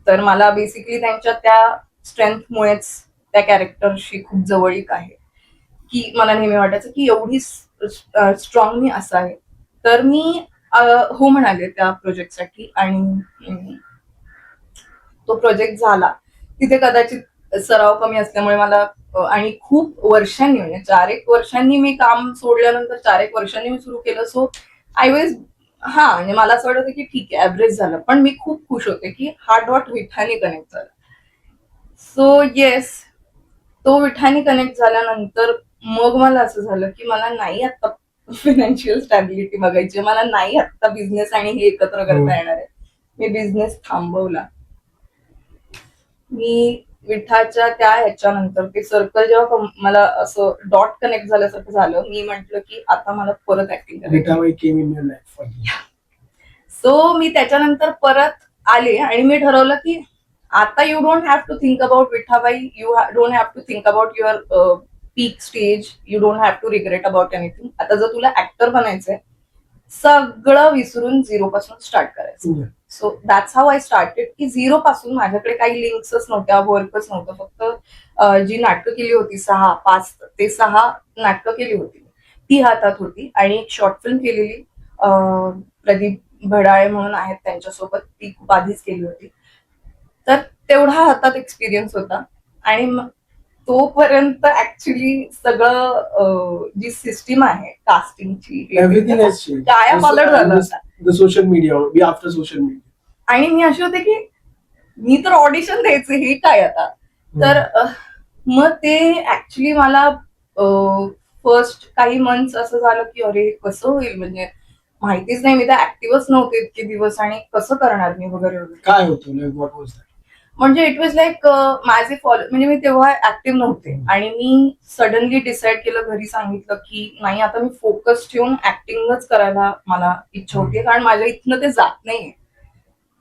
तर मला बेसिकली त्यांच्या त्या स्ट्रेंथमुळेच त्या कॅरेक्टरशी खूप जवळीक आहे, की मला नेहमी वाटायचं की एवढी स्ट्रॉंग मी असावे. तर मी हो म्हणाले त्या प्रोजेक्टसाठी, आणि तो प्रोजेक्ट झाला. तिथे कदाचित सराव कमी असल्यामुळे मला आणि खूप वर्षांनी, म्हणजे 4-1 वर्षांनी मी काम सोडल्यानंतर 4-1 वर्षांनी मी सुरू केलं. सो आय वॉज, हा म्हणजे मला असं वाटत होतं की ठीक आहे, ऍव्हरेज झालं, पण मी खूप खुश होते की हा डॉट विठाने कनेक्ट झाला. सो येस, तो विठाने कनेक्ट झाल्यानंतर मग मला असं झालं की मला नाही आता फायनान्शियल स्टॅबिलिटी बघायची, मला नाही आता बिझनेस आणि हे एकत्र करता येणार आहे. मी बिझनेस थांबवला. मी विठाच्या त्या ह्याच्यानंतर ते सर्कल जेव्हा मला असं डॉट कनेक्ट झाल्यासारखं झालं, मी म्हंटल की आता मला परत ऍक्टिंग करायची. Vithabai came in your life. So मी त्याच्यानंतर परत आले आणि मी ठरवलं की आता you don't have to think about Vithabai, you don't have to think about your peak stage, you don't have to regret about anything. आता जर तुला ऍक्टर बनायचंय, सगळं विसरून झिरो पासून स्टार्ट करायचं. So that's how I started, की झिरो पासून. माझ्याकडे काही लिंक्सच नव्हत्या, वर्कच नव्हतं. फक्त जी नाटकं केली होती, 5 ते 6 नाटकं केली होती, ती हातात होती, आणि एक शॉर्ट फिल्म केलेली प्रदीप भडाळे म्हणून आहेत त्यांच्यासोबत, ती खूप आधीच केली होती. तर तेवढा हातात एक्सपिरियन्स होता. आणि मग तोपर्यंत ऍक्च्युली सगळं जी सिस्टीम आहे कास्टिंगची, एव्हरीथिंग हॅज चेंज्ड. कायापालट झालं होतं. The social media, B after social media. आणि मी अशी होते की मी तर ऑडिशन द्यायचे, हे काय आता. तर मग ते ऍक्च्युली मला फर्स्ट काही मंथ्स असं झालं की अरे कसं होईल, म्हणजे माहितीच नाही, मी तर ऍक्टिव्हच नव्हते इतके दिवस, आणि कसं करणार मी वगैरे वगैरे. काय होतं, लाईक व्हॉट वाज दॅट? म्हणजे इट वॉज लाईक माझे म्हणजे मी तेव्हा ऍक्टिव्ह नव्हते, आणि मी सडनली डिसाईड केलं, घरी सांगितलं की नाही, आता मी फोकस ठेवून ऍक्टिंगच करायला मला इच्छा होती, कारण माझ्या इथनं ते जात नाहीये.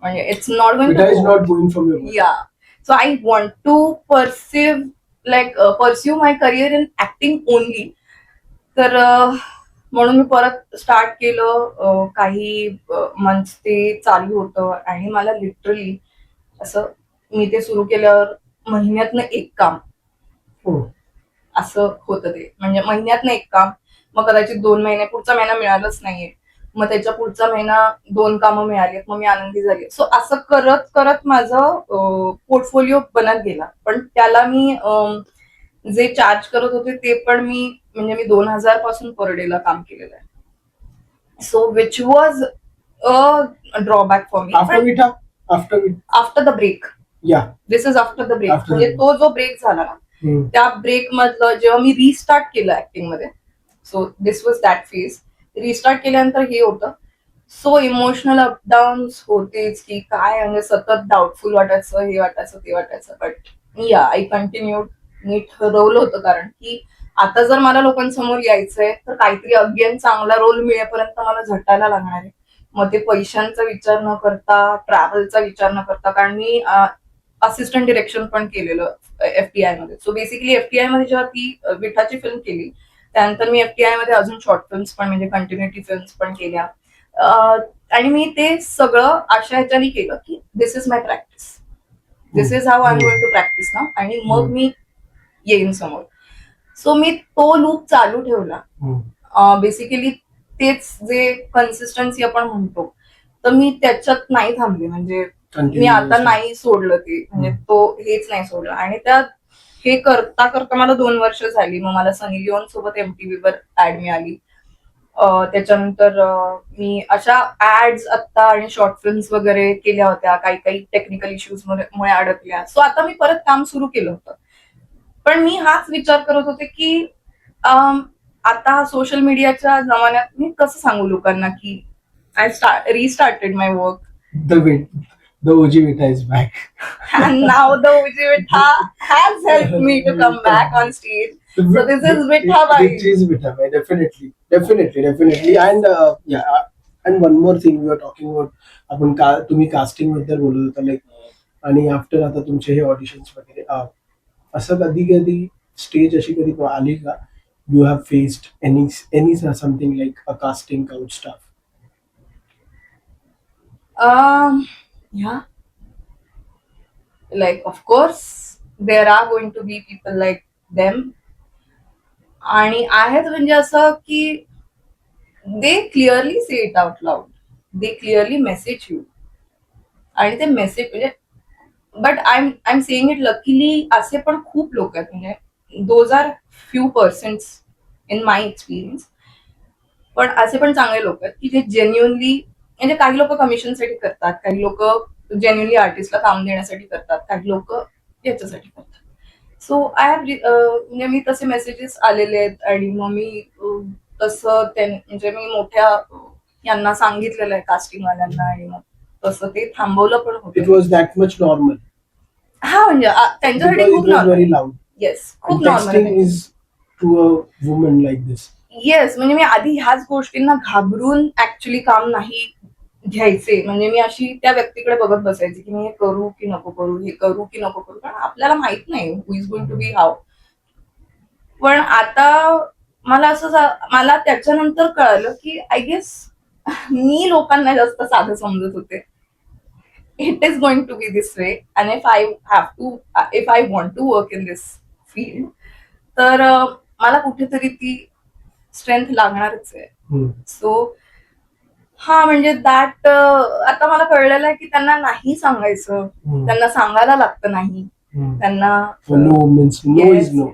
म्हणजे it's not going from your. Yeah. So I want to pursue my career in acting only. तर म्हणून मी परत स्टार्ट केलं. काही मंथ्स ते चालू होतं, आणि मला लिटरली असं, मी ते सुरू केल्यावर महिन्यातनं 1 काम असं होतं ते. म्हणजे महिन्यातनं 1 काम, मग कदाचित 2 महिने, पुढचा महिना मिळालंच नाहीये, मग त्याच्या पुढचा महिना 2 कामं मिळाली, मग मी आनंदी झाली. सो असं करत करत माझं पोर्टफोलिओ बनत गेला. पण त्याला मी जे चार्ज करत होते ते पण मी, म्हणजे मी 2000 पासून पर डे ला काम केलेलं आहे. So which was a drawback for me. After the break, this is after the break. म्हणजे तो जो ब्रेक झाला ना, त्या ब्रेक मधलं जेव्हा मी रिस्टार्ट केलं ऍक्टिंग मध्ये, so this was that phase. Restart केल्यानंतर हे होतं, सो इमोशनल अपडाऊन्स होतेच, की काय म्हणजे सतत डाऊटफुल वाटायचं, हे वाटायचं, ते वाटायचं. बट या, आय कंटिन्यूड. मी ठरवलं होतं, कारण की आता जर मला लोकांसमोर यायचंय तर काहीतरी अगेन चांगला रोल मिळेपर्यंत मला झटायला लागणार आहे. मग ते पैशांचा विचार न करता, ट्रॅव्हलचा विचार न करता, कारण मी असिस्टंट डिरेक्शन पण केलेलं FTI मध्ये. सो बेसिकली FTI मध्ये जेव्हा ती विठाची फिल्म केली, त्यानंतर मी FTI मध्ये अजून शॉर्ट फिल्म्स पण, म्हणजे कंटिन्युटी फिल्म्स पण केल्या. आणि मी ते सगळं अशा ह्याच्याने केलं की this is my practice, this is how I am going to practice ना, आणि मग मी येईन समोर. सो मी तो लूप चालू ठेवला. बेसिकली तेच जे कन्सिस्टन्सी आपण म्हणतो, तर मी त्याच्यात नाही थांबले. म्हणजे मी आता नाही सोडलं ते, म्हणजे तो हेच नाही सोडलं. आणि त्यात हे करता करता मला 2 वर्ष झाली. मग मला सनी लिओन सोबत MTV वर ऍड मिळाली. त्याच्यानंतर मी अशा ऍड्स आत्ता आणि शॉर्ट फिल्म्स वगैरे केल्या होत्या, काही टेक्निकल इश्यूज मुळे अडकल्या. सो आता मी परत काम सुरू केलं होतं. पण मी हाच विचार करत होते की आता सोशल मीडियाच्या जमान्यात मी कसं सांगू लोकांना की I restarted my work. The OG Vita is back. And now the Ujjivita has helped me to come back on stage. So this is Vitha Bai. Which is Vita Bai, definitely. And yeah, and one more thing we were talking about. आपण तुम्ही कास्टिंग बद्दल बोलत होता लाईक, आणि आफ्टर आता तुमचे हे ऑडिशन्स वगैरे, असं कधी कधी स्टेज अशी कधी आली का, you have faced any something like a casting cout staff? Yeah, like of course there are going to be people like them, आणि आहेत म्हणजे असं की they clearly say it out loud, they clearly message you, आणि ते मेसेज म्हणजे, but I am saying it luckily असे पण खूप लोक आहेत, म्हणजे those are few percents in my experience, पण असे पण चांगले लोक आहेत की जे जेन्युअनली, म्हणजे काही लोक कमिशनसाठी करतात, काही लोक जेन्युअनली आर्टिस्टला काम देण्यासाठी करतात, काही लोक याच्यासाठी करतात. सो आय हॅव म्हणजे मी तसे मेसेजेस आलेले आहेत, आणि मग मी तसं म्हणजे मी मोठ्या यांना सांगितलेलं आहे कास्टिंगवाल्यांना, आणि मग तसं ते थांबवलं पण इट होतं. Was that much normal. हा म्हणजे त्यांच्यासाठी खूप व्हेरी नॉर्मल. लाऊड. येस, खूप texting normal. Is to a woman like this. Yes, म्हणजे मी आधी ह्याच गोष्टींना घाबरून ऍक्च्युली काम नाही घ्यायचे, म्हणजे मी अशी त्या व्यक्तीकडे बघत बसायची की मी हे करू की नको करू, हे करू की नको करू, कारण आपल्याला माहित नाही who is going to be how. पण आता मला त्याच्यानंतर कळलं की आय गेस मी लोकांना जास्त साधं समजत होते. It is going to be this way, and if I want to work in this field, तर मला कुठेतरी ती स्ट्रेंथ लागणारच आहे. सो हा म्हणजे दॅट आता मला कळलेलं आहे की त्यांना नाही सांगायचं, त्यांना सांगायला लागतं नाही, त्यांना no means no is no.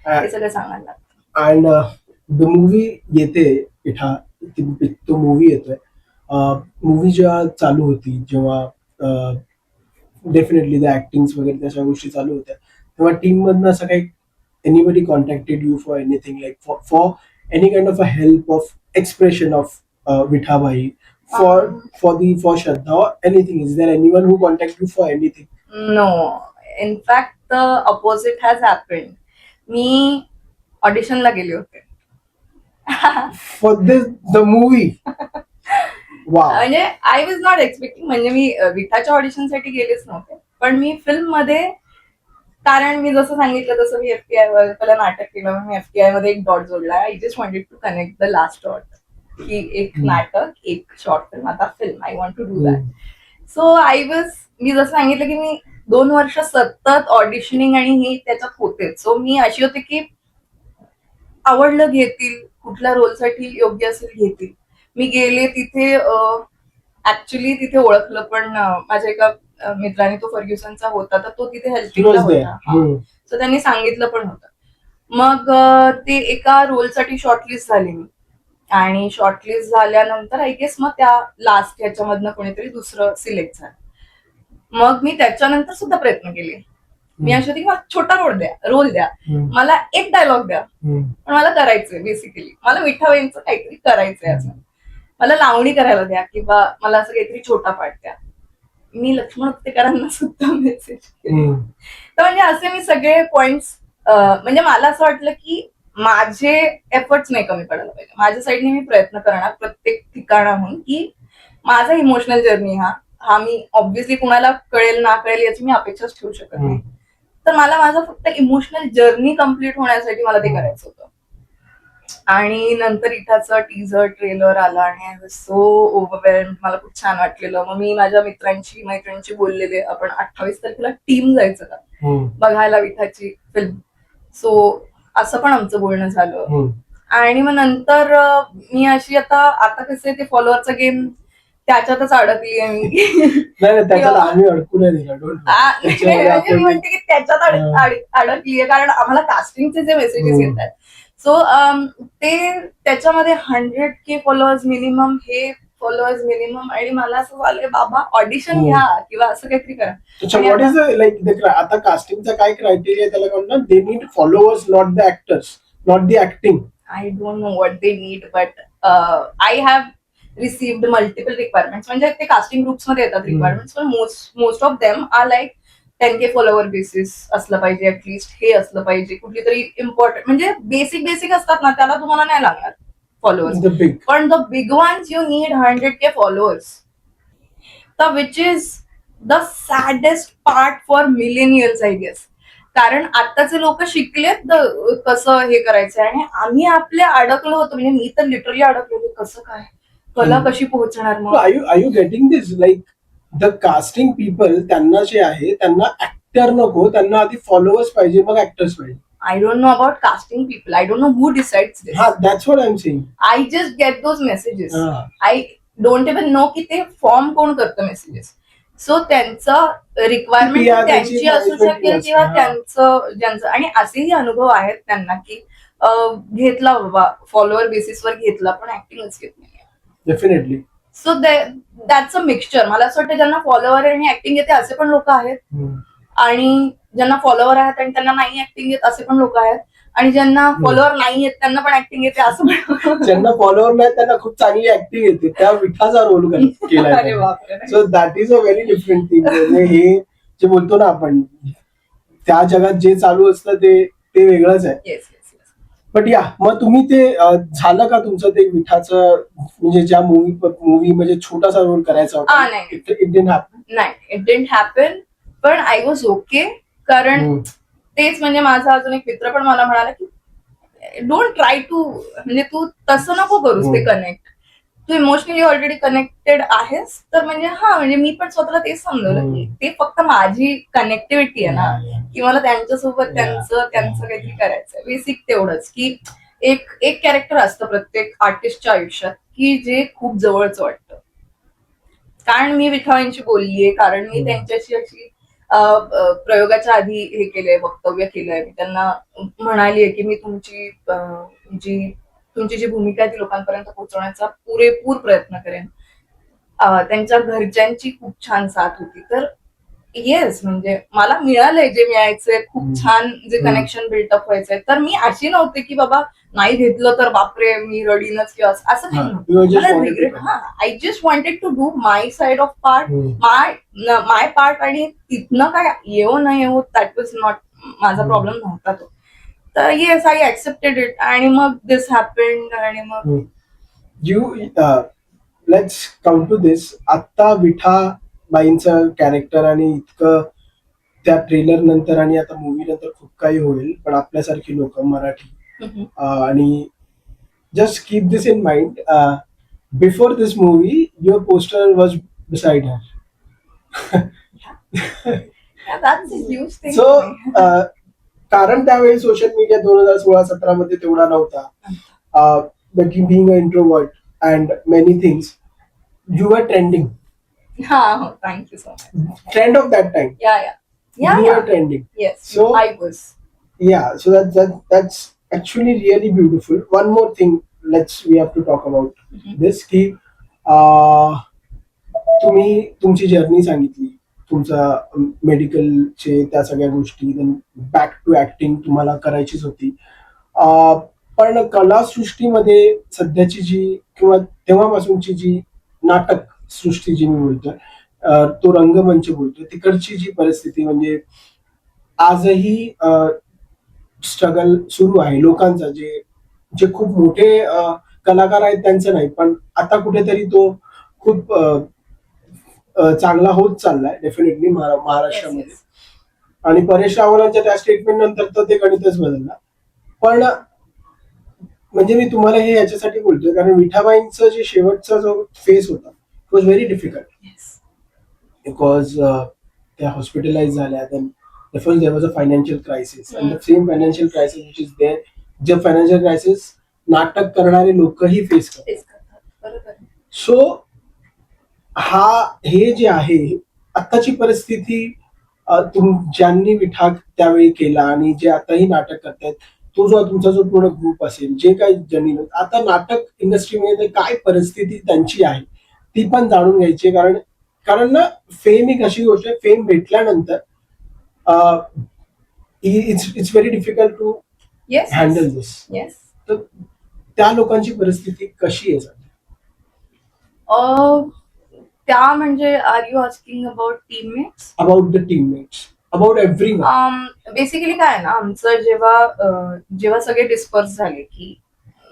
हे सगळं सांगायला लागतं. अँड द मूवी येते इठा, तो मूवी येतोय, मूवी जेव्हा चालू होती, जेव्हा डेफिनेटली द ऍक्टिंग वगैरे त्या गोष्टी चालू होत्या, तेव्हा टीम मधनं असं काही anybody contacted you for anything like for any kind of a help of expression of Vithabai for Shraddha or anything? Is there anyone who contact you for anything? No, in fact the opposite has happened. मी ऑडिशनला गेले होते. For the movie? Wow. म्हणजे आय वॉज नॉट एक्सपेक्टिंग, म्हणजे मी विठाच्या ऑडिशनसाठी गेलेच नव्हते, पण मी फिल्म मध्ये, कारण मी जसं सांगितलं तसं मी एफटीआय पहिला नाटक केलं, मी एफटीआय मध्ये एक डॉट जोडला. I just wanted to connect the last dot, की एक नाटक, एक शॉर्ट फिल्म, आता film, I want to do that. So मी जसं सांगितलं की मी 2 वर्ष सतत ऑडिशनिंग आणि हे त्याच्यात होते. सो मी अशी होते की आवडलं घेतील, कुठल्या रोलसाठी योग्य असेल घेतील. मी गेले तिथे, ऍक्च्युली तिथे ओळखलं पण माझ्या एका मित्राने, तो फर्ग्युसनचा होता, तर तो तिथे हेल्पिंगला होता. सो त्यांनी सांगितलं पण होतं. मग ते एका रोलसाठी शॉर्टलिस्ट झाली मी, आणि शॉर्टलिस्ट झाल्यानंतर आय गेस मग त्या लास्ट ह्याच्यामधनं कोणीतरी दुसरं सिलेक्ट झालं. मग मी त्याच्यानंतर सुद्धा प्रयत्न केले. मी अशी होती की मला छोटा रोल द्या, मला एक डायलॉग द्या, पण मला करायचंय, बेसिकली मला विठाबाईंचं काहीतरी करायचंय, असं मला लावणी करायला द्या, किंवा मला असं काहीतरी छोटा पाठ द्या. मी लक्ष्मण उपतेकरांना सुद्धा मेसेज केले. तर म्हणजे असे मी सगळे पॉइंट्स, म्हणजे मला असं वाटलं की माझे एफर्ट्स नाही कमी पडायला पाहिजे, माझ्या साईडने मी प्रयत्न करणार प्रत्येक ठिकाणाहून, की माझा इमोशनल जर्नी हा मी ऑब्व्हियसली कुणाला कळेल ना कळेल याची मी अपेक्षाच ठेवू शकत नाही. तर मला माझं फक्त इमोशनल जर्नी कम्प्लीट होण्यासाठी मला ते करायचं होतं. आणि नंतर इठाचं टीझर ट्रेलर आला, आणि आय वॉज सो ओव्हरवेल्म्ड, मला खूप छान वाटलेलं. मग मी माझ्या मैत्रिणींशी बोललेले, आपण 28 तारखेला टीम जायचं का बघायला विठाची फिल्म. सो असं पण आमचं बोलणं झालं. आणि मग नंतर मी अशी आता कसं आहे ते फॉलोअरचा गेम, त्याच्यातच अडकली आहे मी. आम्ही अडकू नाही दिला, म्हणजे मी म्हणते की त्याच्यात अडकली आहे, कारण आम्हाला कास्टिंगचे जे मेसेजेस येतात, सो ते त्याच्यामध्ये 100K फॉलोअर्स मिनिमम, हे फॉलोअर्स मिनिमम, आणि मला असं झालंय बाबा ऑडिशन घ्या किंवा असं काहीतरी करा. लाईक आता कास्टिंगचा काय क्रायटेरिया त्याला म्हणतात, they need followers, not the actors, not the acting. I don't know what they need, but I have received multiple requirements, म्हणजे ते कास्टिंग ग्रुप्स मध्ये येतात रिक्वायरमेंट्स, पण most of them are like 10K follower basis असलं पाहिजे, ऍटलिस्ट हे असलं पाहिजे, कुठली तरी इम्पॉर्टंट म्हणजे बेसिक असतात ना त्याला तुम्हाला नाही लागणार फॉलोअर्स, The big. पण the big ones you need 100K followers, the which is the saddest part for millennials I guess. कारण आताचे लोक शिकलेत कसं हे करायचं, आणि आम्ही आपल्या अडकलो होतो, म्हणजे मी तर लिटरली अडकलो होतो, कसं काय कला कशी पोहोचणार So मग. are you getting this? Like the casting people त्यांना जे आहे त्यांना ऍक्टर नको, त्यांना आधी फॉलोअर्स पाहिजे मग ऍक्टर्स पाहिजे. I don't know about casting people. I don't know who decides this. हा, that's what I'm saying. I just get those messages. हा. I don't even know की ते फॉर्म कोण करतं मेसेजेस. सो त्यांचं रिक्वायरमेंट PR त्यांची त्याची असू management शकेल, असते, किंवा हा. त्यांचं ज्यांचं, आणि असेही अनुभव आहेत त्यांना की घेतला बाबा फॉलोअर बेसिसवर घेतला, पण ऍक्टिंगच घेत नाही. Definitely. So that's a mixture. मला असं वाटतं ज्यांना फॉलोअर आणि ऍक्टिंग येते असे पण लोक आहेत, आणि ज्यांना फॉलोअर आहेत आणि त्यांना नाही ऍक्टिंग येत असे पण लोक आहेत, आणि ज्यांना फॉलोअर नाही येत त्यांना पण ऍक्टिंग येते असं पण. ज्यांना फॉलोअर नाही त्यांना खूप चांगली ऍक्टिंग येते, त्या विठाचा रोल अरे केला. बापरे. So that is a very different thing. म्हणजे हे जे बोलतो ना आपण, त्या जगात जे चालू असतं ते वेगळंच आहे. Yes yes yes. बट या, मग तुम्ही ते झालं का तुमचं ते विठाचं, म्हणजे ज्या मूवी म्हणजे छोटासा रोल करायचा होता, नाही. It didn't happen? नाही, इट डिडंट हॅपन, पण आय वॉज ओके. कारण तेच, म्हणजे माझा अजून एक मित्र पण मला म्हणाला की डोंट ट्राय टू, म्हणजे तू तसं नको करूस ते कनेक्ट, तू इमोशनली ऑलरेडी कनेक्टेड आहेस, तर म्हणजे हा, म्हणजे मी पण स्वतःला तेच समजवलं की ते फक्त माझी कनेक्टिव्हिटी आहे ना, की मला त्यांच्यासोबत त्यांचं काहीतरी करायचंय. बेसिक तेवढंच की एक कॅरेक्टर असतं प्रत्येक आर्टिस्टच्या आयुष्यात की जे खूप जवळचं वाटतं. कारण मी विठावांशी बोललीये, कारण मी त्यांच्याशी अशी प्रयोगाच्या आधी हे केलंय, वक्तव्य केलंय, मी त्यांना म्हणालीये की मी तुमची जी भूमिका आहे ती लोकांपर्यंत पोहोचवण्याचा पुरेपूर प्रयत्न करेन. त्यांच्या घरच्यांची खूप छान साथ होती. तर येस, म्हणजे मला मिळालंय जे मिळायचंय, खूप छान जे कनेक्शन बिल्टअप व्हायचंय. तर मी अशी नव्हते की बाबा नाही घेतलं तर बापरे मी रडीनच, किंवा असं काही नव्हतं. I just wanted to do my side of part, my part, आणि तिथनं काय येवो न येवो दॅट वॉज नॉट माझा प्रॉब्लेम नव्हता तो. तर येस, आय ऍक्सेप्टेड इट, आणि मग दिस हॅपेंड, आणि मग लेट्स कम टू दिस. आता विठा बाईंचं कॅरेक्टर आणि इतकं त्या ट्रेलर नंतर आणि आता मूवी नंतर खूप काही होईल, पण आपल्यासारखी लोक मराठी आणि just keep this in mind, before this movie your poster was beside her. that's a huge thing. So कारण त्यावेळी सोशल मीडिया 2016-17 मध्ये तेवढा नव्हता. Being a introvert and many things, you were trending. Thank you so much. Trend of that time. Yeah. You were trending. Yes. So I was. Yeah. So that's actually really beautiful. One more thing, we have to talk about this. की तुम्ही तुमची जर्नी सांगितली, तुमचा मेडिकलचे त्या सगळ्या गोष्टी, बॅक टू ऍक्टिंग तुम्हाला करायचीच होती. पण कलासृष्टीमध्ये सध्याची जी, किंवा तेव्हापासूनची जी नाटक सृष्टी जी मी बोलतोय, तो रंगमंच बोलतोय, तिकडची जी परिस्थिती, म्हणजे आजही स्ट्रगल सुरू आहे लोकांचा. जे खूप मोठे कलाकार आहेत त्यांचं नाही, पण आता कुठेतरी तो खूप चांगला होत चाललाय डेफिनेटली महाराष्ट्रामध्ये. आणि परेश रावलांच्या त्या स्टेटमेंट नंतर तर ते गणितच बदलला. पण म्हणजे मी तुम्हाला हे याच्यासाठी बोलतोय कारण विठाबाईंचं जे शेवटचा जो फेस होता, it was very difficult, because त्या हॉस्पिटलाइज झाल्या. Therefore, there was a financial crisis, and the same financial crisis which is there, जे फायनान्शियल क्रायसिस नाटक करणारे लोकही फेस करतात. सो हे जे आहे आत्ताची परिस्थिती, ज्यांनी विठा त्यावेळी केला आणि जे आताही नाटक करतायत, तुमचा जो पूर्ण ग्रुप असेल, जे काही ज्यांनी आता नाटक इंडस्ट्रीमध्ये काय परिस्थिती त्यांची आहे ती पण जाणून घ्यायची. कारण ना, फेम एक अशी गोष्ट आहे, फेम भेटल्यानंतर it's very difficult to handle this. तर त्या लोकांची परिस्थिती कशी आहे सध्या? त्या म्हणजे are you asking about teammates? About the teammates, about everyone. Basically काय आहे ना, आमचं जेव्हा सगळे डिस्पर्स झाले की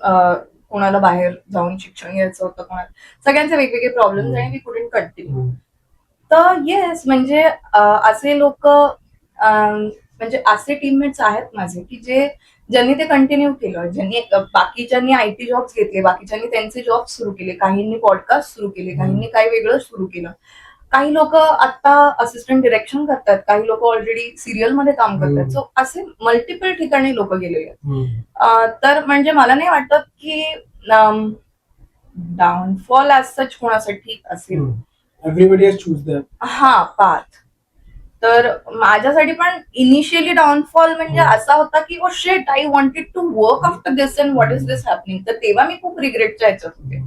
कोणाला बाहेर जाऊन शिक्षण घ्यायचं होतं, कोणाला सगळ्यांचे वेगवेगळे प्रॉब्लेम्स आणि वी कुडंट कंटिन्यू. तर येस म्हणजे असे लोक म्हणजे असे टीममेट्स आहेत माझे की ज्यांनी ते कंटिन्यू केलं, बाकीच्यांनी आयटी जॉब्स घेतले, बाकीच्यांनी त्यांचे जॉब सुरू केले, काहींनी पॉडकास्ट सुरू केले, काहींनी काही वेगळं सुरू केलं. काही लोक आता असिस्टंट डिरेक्शन करतात, काही लोक ऑलरेडी सिरियल मध्ये काम करतात. सो असे मल्टिपल ठिकाणी लोक गेलेले आहेत. तर म्हणजे मला नाही वाटत की डाऊनफॉल ऍज सच कोणासाठी असेल. Everybody has choose that. हा पाथ. तर माझ्यासाठी पण इनिशियली डाऊनफॉल म्हणजे असा होता की oh shit, I wanted to work after this and what is this happening. तर तेव्हा मी खूप रिग्रेटच्या ह्याच्यात होते.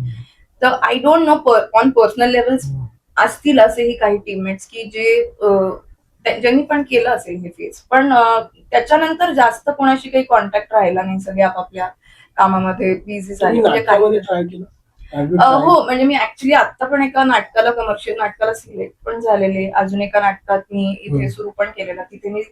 तर I don't know on personal levels असतील असेही काही टीममेट्स की ज्यांनी पण केलं असेल हे फेस, पण त्याच्यानंतर जास्त कोणाशी काही कॉन्टॅक्ट राहिला नाही. सगळे आपापल्या कामामध्ये बिझी झाले. म्हणजे ट्राय केलं. हो, म्हणजे मी ऍक्च्युली आता पण एका नाटकाला, कमर्शियल नाटकाला सिलेक्ट पण झालेले. अजून एका नाटकात मी इथे सुरू पण केलेला. तिथे मी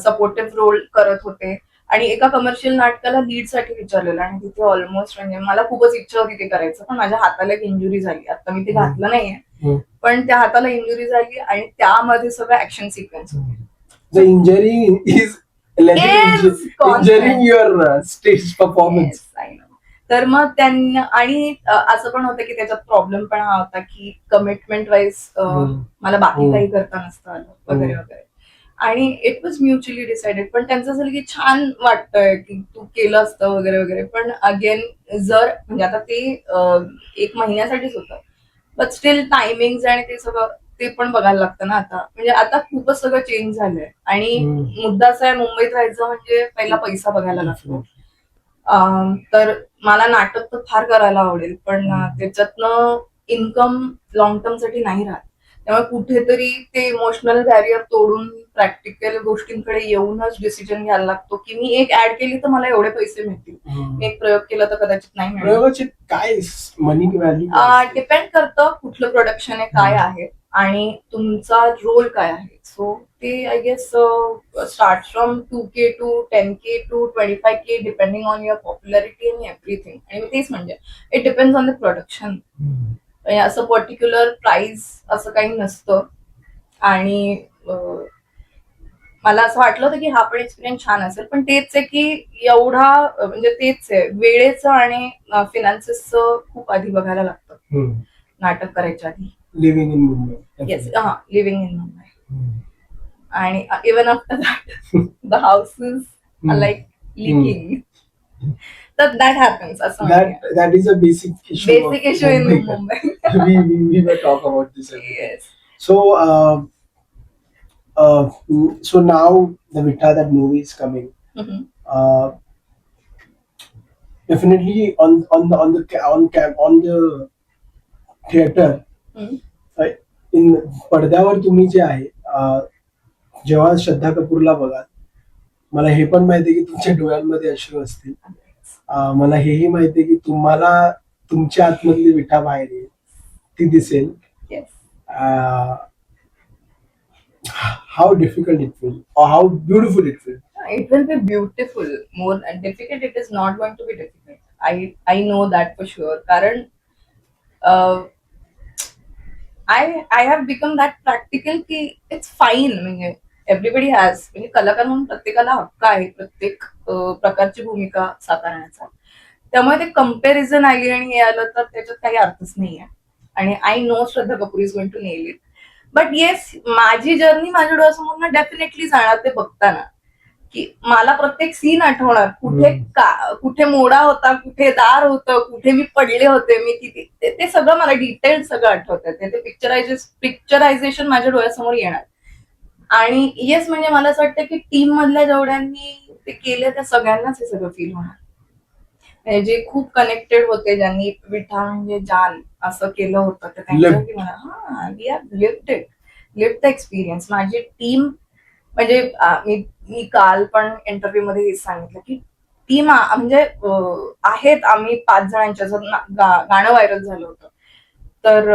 सपोर्टिव्ह रोल करत होते आणि एका कमर्शियल नाटकाला लीड साठी विचारलेलं आणि तिथे ऑलमोस्ट म्हणजे मला खूपच इच्छा होती ते करायचं, पण माझ्या हाताला एक इंजुरी झाली. आता मी ते घातलं नाहीये, पण त्या हाताला इंजुरी झाली आणि त्यामध्ये सगळं ऍक्शन सिक्वेन्स होते. The injury is injuring your stage performance. Yes, I know. तर मग त्यांना आणि असं पण होतं की त्याच्यात प्रॉब्लेम पण हा होता की कमिटमेंट वाईज मला बाकी काही करता नसतं आलं वगैरे वगैरे. आणि इट वॉज म्युच्युअली डिसाइडेड. पण त्यांचं असं की छान वाटतंय की तू केलं असतं वगैरे वगैरे. पण अगेन जर म्हणजे आता ते 1 महिन्यासाठीच होतं, बट स्टील टायमिंग आणि ते सगळं ते पण बघायला लागतं ना. आता म्हणजे आता खूपच सगळं चेंज झालंय आणि मुद्दा असा आहे, मुंबईत राहायचं म्हणजे पहिला पैसा बघायला लागतो. तर मला नाटक तर फार करायला आवडेल, पण त्याच्यातनं इन्कम लॉंग टर्म साठी नाही राहत. त्यामुळे कुठेतरी ते इमोशनल बॅरियर तोडून प्रॅक्टिकल गोष्टींकडे येऊनच डिसिजन घ्यायला लागतो की मी एक ऍड केली तर मला एवढे पैसे मिळतील, मी एक प्रयोग केला तर कदाचित नाही मिळणार. प्रयोगाचे काय मनी व्हॅल्यू डिपेंड करतं कुठलं प्रोडक्शन आहे, काय आहे आणि तुमचा रोल काय आहे. सो ते I guess start from 2K to 10K to 25K depending on your popularity आणि एव्हरीथिंग. आणि मी तेच म्हणजे it depends on the production. असं पर्टिक्युलर प्राइस असं काही नसतं. आणि मला असं वाटलं होतं की हा पण एक्सपिरियन्स छान असेल, पण तेच आहे की एवढा म्हणजे तेच आहे, वेळेचं आणि फिनान्सेसचं खूप आधी बघायला लागतं नाटक करायच्या आधी. Living in Mumbai. Yes, living in Mumbai. आणि even after that the houses are like leaking. तर दॅट हॅपन्स असं. That is a basic issue in Mumbai. we will talk about this every day. Yes. So now the Vitha, that movie is coming. Definitely on the theater. In पडद्यावर तुम्ही जे आहे, जेव्हा श्रद्धा कपूरला बघाल, मला हे पण माहिती आहे की तुमच्या डोळ्यांमध्ये अश्रू असतील. मला हेही माहिती आहे की तुम्हाला तुमच्या आतमधली विठा बाहेर येईल, ती दिसेल. How difficult it will or how beautiful it will. It will be beautiful. More difficult, it is not going to be difficult. I know that for sure. कारण I have become that practical की it's fine. म्हणजे एव्हरीबडी हॅज, म्हणजे कलाकार म्हणून प्रत्येकाला हक्क आहे प्रत्येक प्रकारची भूमिका साकारण्याचा. त्यामुळे ते कम्पॅरिझन आली आणि हे आलं तर त्याच्यात काही अर्थच नाहीये. आणि I know Shraddha Kapoor is going to nail it. But yes, माझी जर्नी माझ्या डोळ्यासमोर डेफिनेटली जाणार ते बघताना, की मला प्रत्येक सीन आठवणार, कुठे मोडा होता, कुठे दार होतं, कुठे मी पडले होते, मी किती, ते सगळं मला डिटेल सगळं आठवतं. ते पिक्चरायझेशन माझ्या डोळ्यासमोर येणार. आणि येस, म्हणजे मला असं वाटतं की टीम मधल्या जेवढ्यांनी ते केले त्या सगळ्यांनाच हे सगळं फील होणार. जे खूप कनेक्टेड होते, ज्यांनी विठा म्हणजे जान असं केलं होतं, तर त्यांच्यासाठी मला we have lived the experience. माझी टीम म्हणजे मी काल पण इंटरव्ह्यू मध्ये हेच सांगितलं की टीम म्हणजे आहेत आम्ही 5 जणांच्या. गाणं व्हायरल झालं होतं तर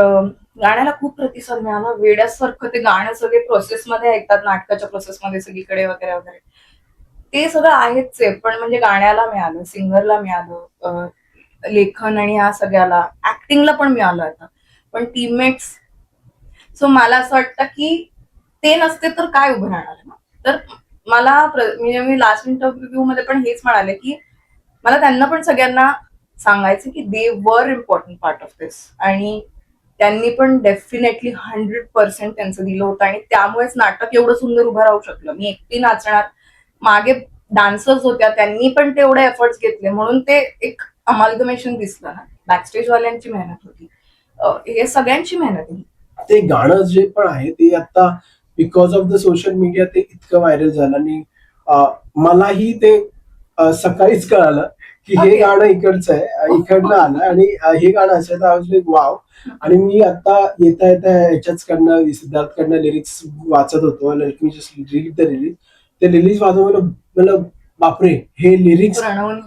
गाण्याला खूप प्रतिसाद मिळाला. वेड्यासारखं ते गाणं सगळे प्रोसेसमध्ये ऐकतात, नाटकाच्या प्रोसेसमध्ये सगळीकडे वगैरे वगैरे. ते सगळं आहेच आहे, पण म्हणजे गाण्याला मिळालं, सिंगरला मिळालं, लेखन आणि ह्या सगळ्याला, ऍक्टिंगला पण मिळालं आता. पण टीममेट्स, सो मला असं वाटतं की ते नसते तर काय उभं राहणार ना. तर म्हणजे मी लास्ट इंटरव्ह्यू मध्ये पण हेच म्हणाले की मला त्यांना पण सगळ्यांना सांगायचं की दे वर इम्पॉर्टंट पार्ट ऑफ दिस, आणि त्यांनी पण डेफिनेटली 100% त्यांचं दिलं होतं, आणि त्यामुळेच नाटक एवढं सुंदर उभं राहू शकलं. मी एकटी नाचणार, मागे डान्सर्स होत्या, त्यांनी पण तेवढे एफर्ट्स घेतले, म्हणून ते एक अमालगमेशन दिसलं ना. बॅकस्टेज वाल्यांची मेहनत होती, हे सगळ्यांची मेहनत आहे. ते गाणं जे पण आहे ते आता because of the social media ते इतकं व्हायरल झालं, आणि मलाही ते सकाळीच कळालं की हे Okay. गाणं इकडचं आहे, इकडनं आलं, आणि हे गाणं असायचं. I was like wow. आणि मी आता येता येता ह्याच्याच कडनं सिद्धार्थकडनं लिरिक्स वाचत होतो. Let me just read the release. ते रिलीज वाचून मला बापरे, हे लिरिक्स प्रणवून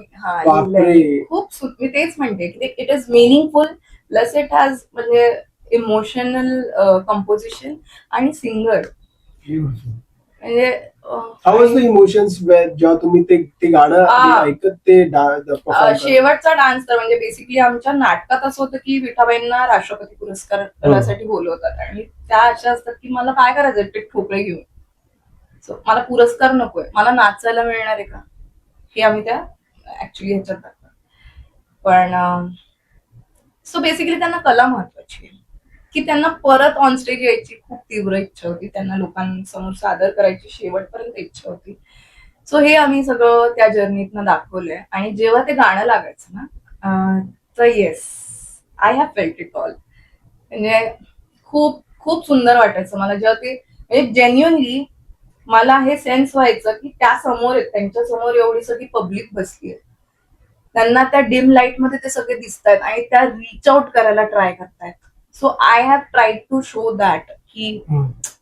बापरे. खूप मी तेच म्हणते की it is meaningful, plus it has म्हणजे इमोशनल कंपोजिशन आणि सिंगर म्हणजे हाऊ वॉज द इमोशन्स जेव्हा तुम्ही ते गाणं ऐकत ते परफॉर्म शेवटचा डान्स तर म्हणजे बेसिकली आमच्या नाटकात असं होतं की विठाबाईंना राष्ट्रपती पुरस्कारासाठी बोलवतात, आणि त्या अशा असतात की मला काय करायचं ते ठोकळे घेऊन. सो मला पुरस्कार नकोय, मला नाचायला मिळणार आहे का, हे आम्ही त्या ऍक्च्युली ह्याच्यात दाखवतो. पण सो बेसिकली त्यांना कला महत्वाची आहे, की त्यांना परत ऑन स्टेज यायची खूप तीव्र इच्छा होती, त्यांना लोकांसमोर सादर करायची शेवटपर्यंत इच्छा होती. सो हे आम्ही सगळं त्या जर्नीतनं दाखवलंय, आणि जेव्हा ते गाणं लागायचं ना, तर yes, I have felt it all. म्हणजे खूप खूप सुंदर वाटायचं मला जेव्हा ते, म्हणजे जेन्युअनली मला हे सेन्स व्हायचं की त्या समोर आहेत, त्यांच्या समोर एवढी सगळी पब्लिक बसली आहे, त्यांना त्या डिम लाईट मध्ये ते सगळे दिसत आहेत, आणि त्या रीच आउट करायला ट्राय करतायत. So I have tried to show that की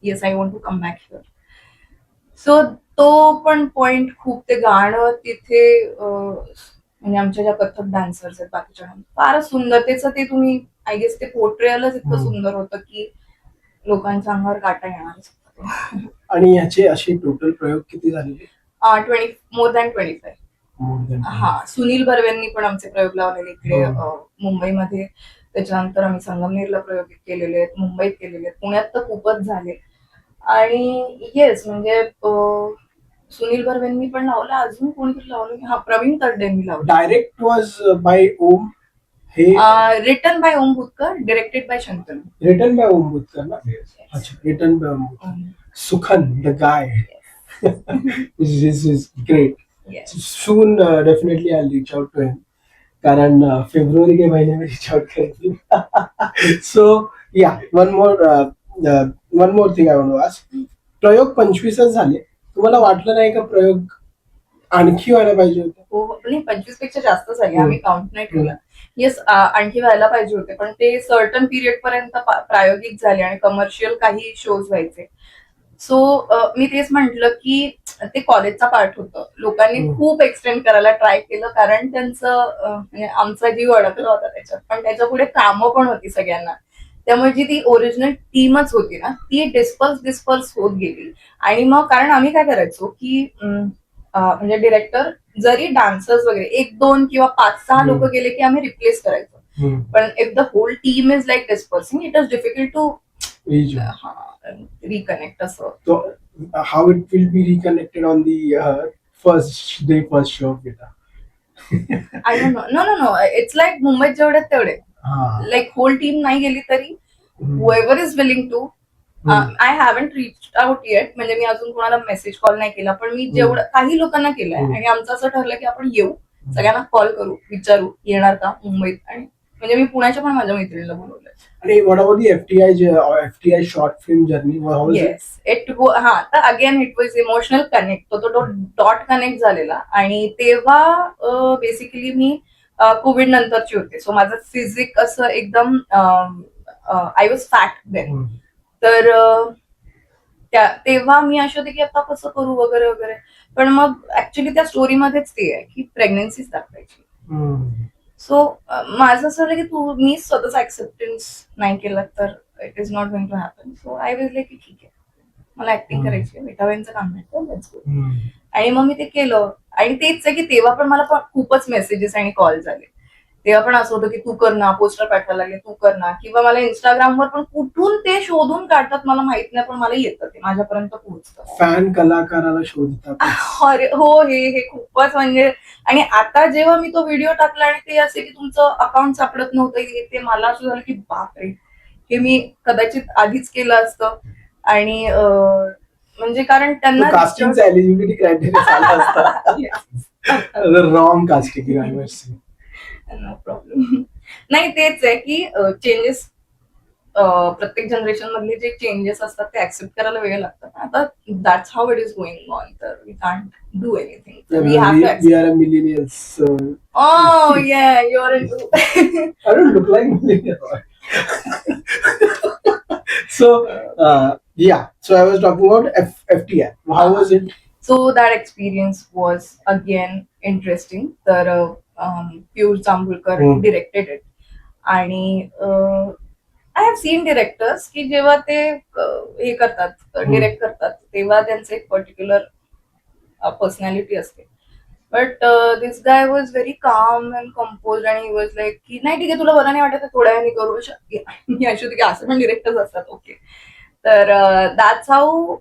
yes, I want to come back here. So तो पण पॉइंट खूप, ते गाणं तिथे म्हणजे आमच्या ज्या कथक डान्सर्स आहेत बाकीच्या, फारच सुंदर त्याचं ते तुम्ही, आय गेस ते पोर्ट्रेयलच इतकं सुंदर होतं की लोकांच्या अंगावर काटा येणार. आणि याचे असे टोटल प्रयोग किती झालेले? More than 25. हा, सुनील बर्वेंनी पण आमचे प्रयोग लावलेले इकडे मुंबईमध्ये, त्याच्यानंतर आम्ही संगमनेरला प्रयोग केलेले आहेत, मुंबईत केलेले आहेत, पुण्यात तर खूपच झाले. आणि येस म्हणजे सुनील बर्वेंनी पण लावलं, अजून कोणीतरी लावलं, हा प्रवीण तरडेंनी लावलं. डायरेक्ट वॉज बाय ओम, हे written by Om Bhutkar, directed by Shantanu. Written by Om Bhutkar ना? अच्छा, written by Om Bhutkar. Sukhan the guy is great. Soon definitely I'll reach out to him, कारण फेब्रुवारी के महीने में reach out करेंगे. So yeah, one more thing I want to ask. प्रयोग 25च झाले, तुम्हाला वाटलं नाही का प्रयोग आणखी व्हायला पाहिजे होते? हो, नाही 25 पेक्षा जास्त झाले, आम्ही काउंट नाही केलं. येस, आणखी व्हायला पाहिजे होते, पण ते सर्टन पिरियड पर्यंत प्रायोगिक झाले आणि कमर्शियल काही शोज व्हायचे. सो मी तेच म्हंटल की ते कॉलेजचा पार्ट होतं, लोकांनी खूप एक्सटेंड करायला ट्राय केलं, कारण त्यांचं म्हणजे आमचा जीव अडकला होता त्याच्यात, पण त्याच्या पुढे कामं पण होती सगळ्यांना, त्यामुळे जी ती ओरिजिनल टीमच होती ना, ती डिस्पर्स होत गेली. आणि मग कारण आम्ही काय करायचो की म्हणजे डिरेक्टर जरी डान्सर्स वगैरे 1-2 किंवा 5-6 लोक गेले की आम्ही रिप्लेस करायचो, पण if the whole team is like dispersing, it is difficult to reconnect. असं how it will be reconnected on the first day first show? I don't know. No, it's like मुंबईत जेवढे तेवढे, लाईक होल टीम नाही गेली तरी whoever is willing to. I haven't reach out eight, म्हणजे मी अजून कोणाला मेसेज कॉल नाही केला, पण मी जेवढं काही लोकांना केलंय, आणि आमचं असं ठरलं की आपण येऊ, सगळ्यांना कॉल करू, विचारू येणार का मुंबईत, आणि म्हणजे मी पुण्याच्या पण माझ्या मैत्रिणीला बोलवलंय. आणि what about the FTI short film journey? Yes, हा, तर again it was emotional connect, तो डॉट कनेक्ट झालेला, आणि तेव्हा बेसिकली मी कोविड नंतरची होते, सो माझं फिजिक असं एकदम, आय वॉज फॅट देन, तर तेव्हा मी अशी होते की आता कसं करू वगैरे वगैरे, पण मग ऍक्च्युली त्या स्टोरीमध्येच ते आहे की प्रेग्नन्सीच दाखवायची. सो माझं असं झालं की मी स्वतःच ऍक्सेप्टन्स नाही केलं तर it is not going to happen. So I was like की ठीक आहे, मला ऍक्टिंग करायची आहे, मिठाबाईंचं काम मिळतं, लेट्स गो. आणि मग मी ते केलं. आणि तेच आहे की तेव्हा पण मला खूपच मेसेजेस आणि कॉल आले. तेव्हा पण असं होतं की तू कर ना, पोस्टर पाठवायला लागले, तू कर ना. किंवा मला इंस्टाग्रामवर पण कुठून ते शोधून काढतात मला माहित नाही, पण मला येतं ते माझ्यापर्यंत पोहोचतं. फॅन कलाकाराला शोधतात. अरे हो, हे खूपच म्हणजे. आणि आता जेव्हा मी तो व्हिडिओ टाकला आणि ते असे की तुमचं अकाउंट सापडत नव्हतं, ते मला असं झालं की बापरे, हे मी कदाचित आधीच केलं असतं. आणि म्हणजे कारण त्यांना कास्टिंगचा एलिजिबिलिटी क्रायटेरिया झाला असता. Wrong casting. No problem. नाही तेच आहे की चेंजेस प्रत्येक जनरेशन मधले जे चेंजेस असतात ते ऍक्सेप्ट करायला वेळ लागतात. आता that's how it is going on. तर we can't do anything. We have to We are a millennials. Oh yeah, you're into. I don't look like millennial. So yeah. So I was talking about FTI. How was it? So that experience was again interesting. तर पियुष जांभूळकर डिरेक्टेड इट. आणि आय हॅव सीन डिरेक्टर्स की जेव्हा ते हे करतात, डिरेक्ट करतात, तेव्हा त्यांचं एक पर्टिक्युलर पर्सनॅलिटी असते. But this guy was very काम अँड कंपोज. आणि वॉज लाईक की नाही ठीक आहे, तुला बरं नाही वाटत तर थोड्या वेळाने करू. मी अशी होती की असं पण डिरेक्टर्स असतात, ओके. तर दॅट्स हाऊ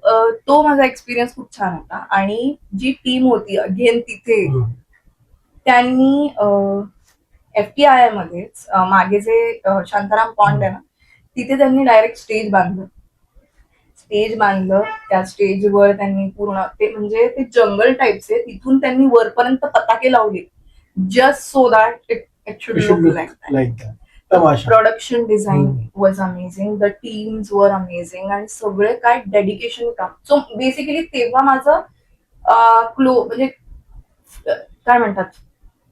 तो माझा एक्सपिरियन्स खूप छान होता. आणि जी टीम होती अगेन तिथे, त्यांनी FTII मध्येच मागे जे शांताराम पॉन्ड आहे ना, तिथे त्यांनी डायरेक्ट स्टेज बांधलं. त्या स्टेजवर त्यांनी पूर्ण ते म्हणजे ते जंगल टाईपचे, तिथून त्यांनी वरपर्यंत पताके लावले, just so that it should look like that. Production design was amazing, the teams were amazing, आणि सगळे काय डेडिकेशन काम. सो बेसिकली तेव्हा माझं म्हणजे काय म्हणतात,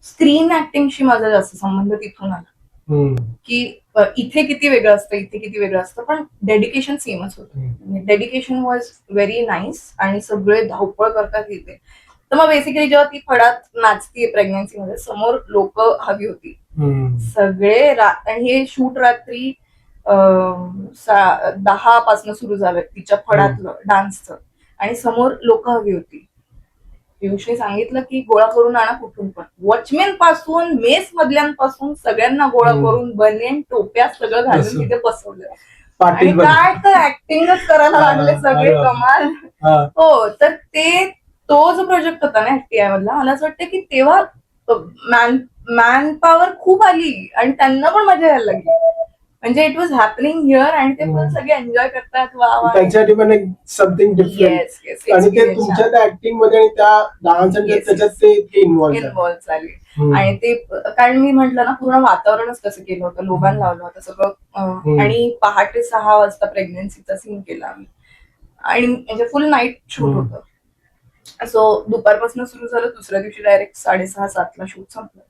स्क्रीन ऍक्टिंगशी माझा जास्त संबंध तिथून आला. की इथे किती वेगळं असतं, इथे किती वेगळं असतं, पण डेडिकेशन सेमच होतं. Dedication was very nice. आणि सगळे धावपळ करतात इथे. तर मग बेसिकली जेव्हा ती फडात नाचतीये प्रेग्नन्सी मध्ये, समोर लोक हवी होती सगळे. आणि हे शूट रात्री 10 पासून सुरू झालं तिच्या फडातलं डान्सचं. आणि समोर लोक हवी होती. पियुषने सांगितलं की गोळा करून आणा कुठून पण, वॉचमॅन पासून मेस मधल्यांपासून सगळ्यांना गोळा करून, बनियन टोप्या सगळं घालून तिथे बसवलं. आणि काय तर ऍक्टिंगच करायला लागले सगळे, कमाल. हो, तर तो जो प्रोजेक्ट होता ना FTI मधला, मला असं वाटतं की तेव्हा मॅन पॉवर खूप आली आणि त्यांना पण मजा यायला लागली. म्हणजे इट वॉज हॅपनिंग हिअर आणि ते पण सगळे एन्जॉय करतात. त्यांच्यासाठी पण एक समथिंग डिफरंट. आणि ते तुमच्या त्या ऍक्टिंग मध्ये आणि त्या डान्स त्याच्यात ते इन्व्हॉल्व्ह झाले. आणि ते कारण मी म्हंटल ना, पूर्ण वातावरणच कसं केलं होतं, लोबान लावलं होतं सगळं. आणि पहाटे 6 वाजता प्रेग्नन्सीचा सीन केला आम्ही. आणि म्हणजे फुल नाईट शूट होतं. सो दुपारपासून सुरू झालं, दुसऱ्या दिवशी डायरेक्ट 6:30-7 शूट संपलं.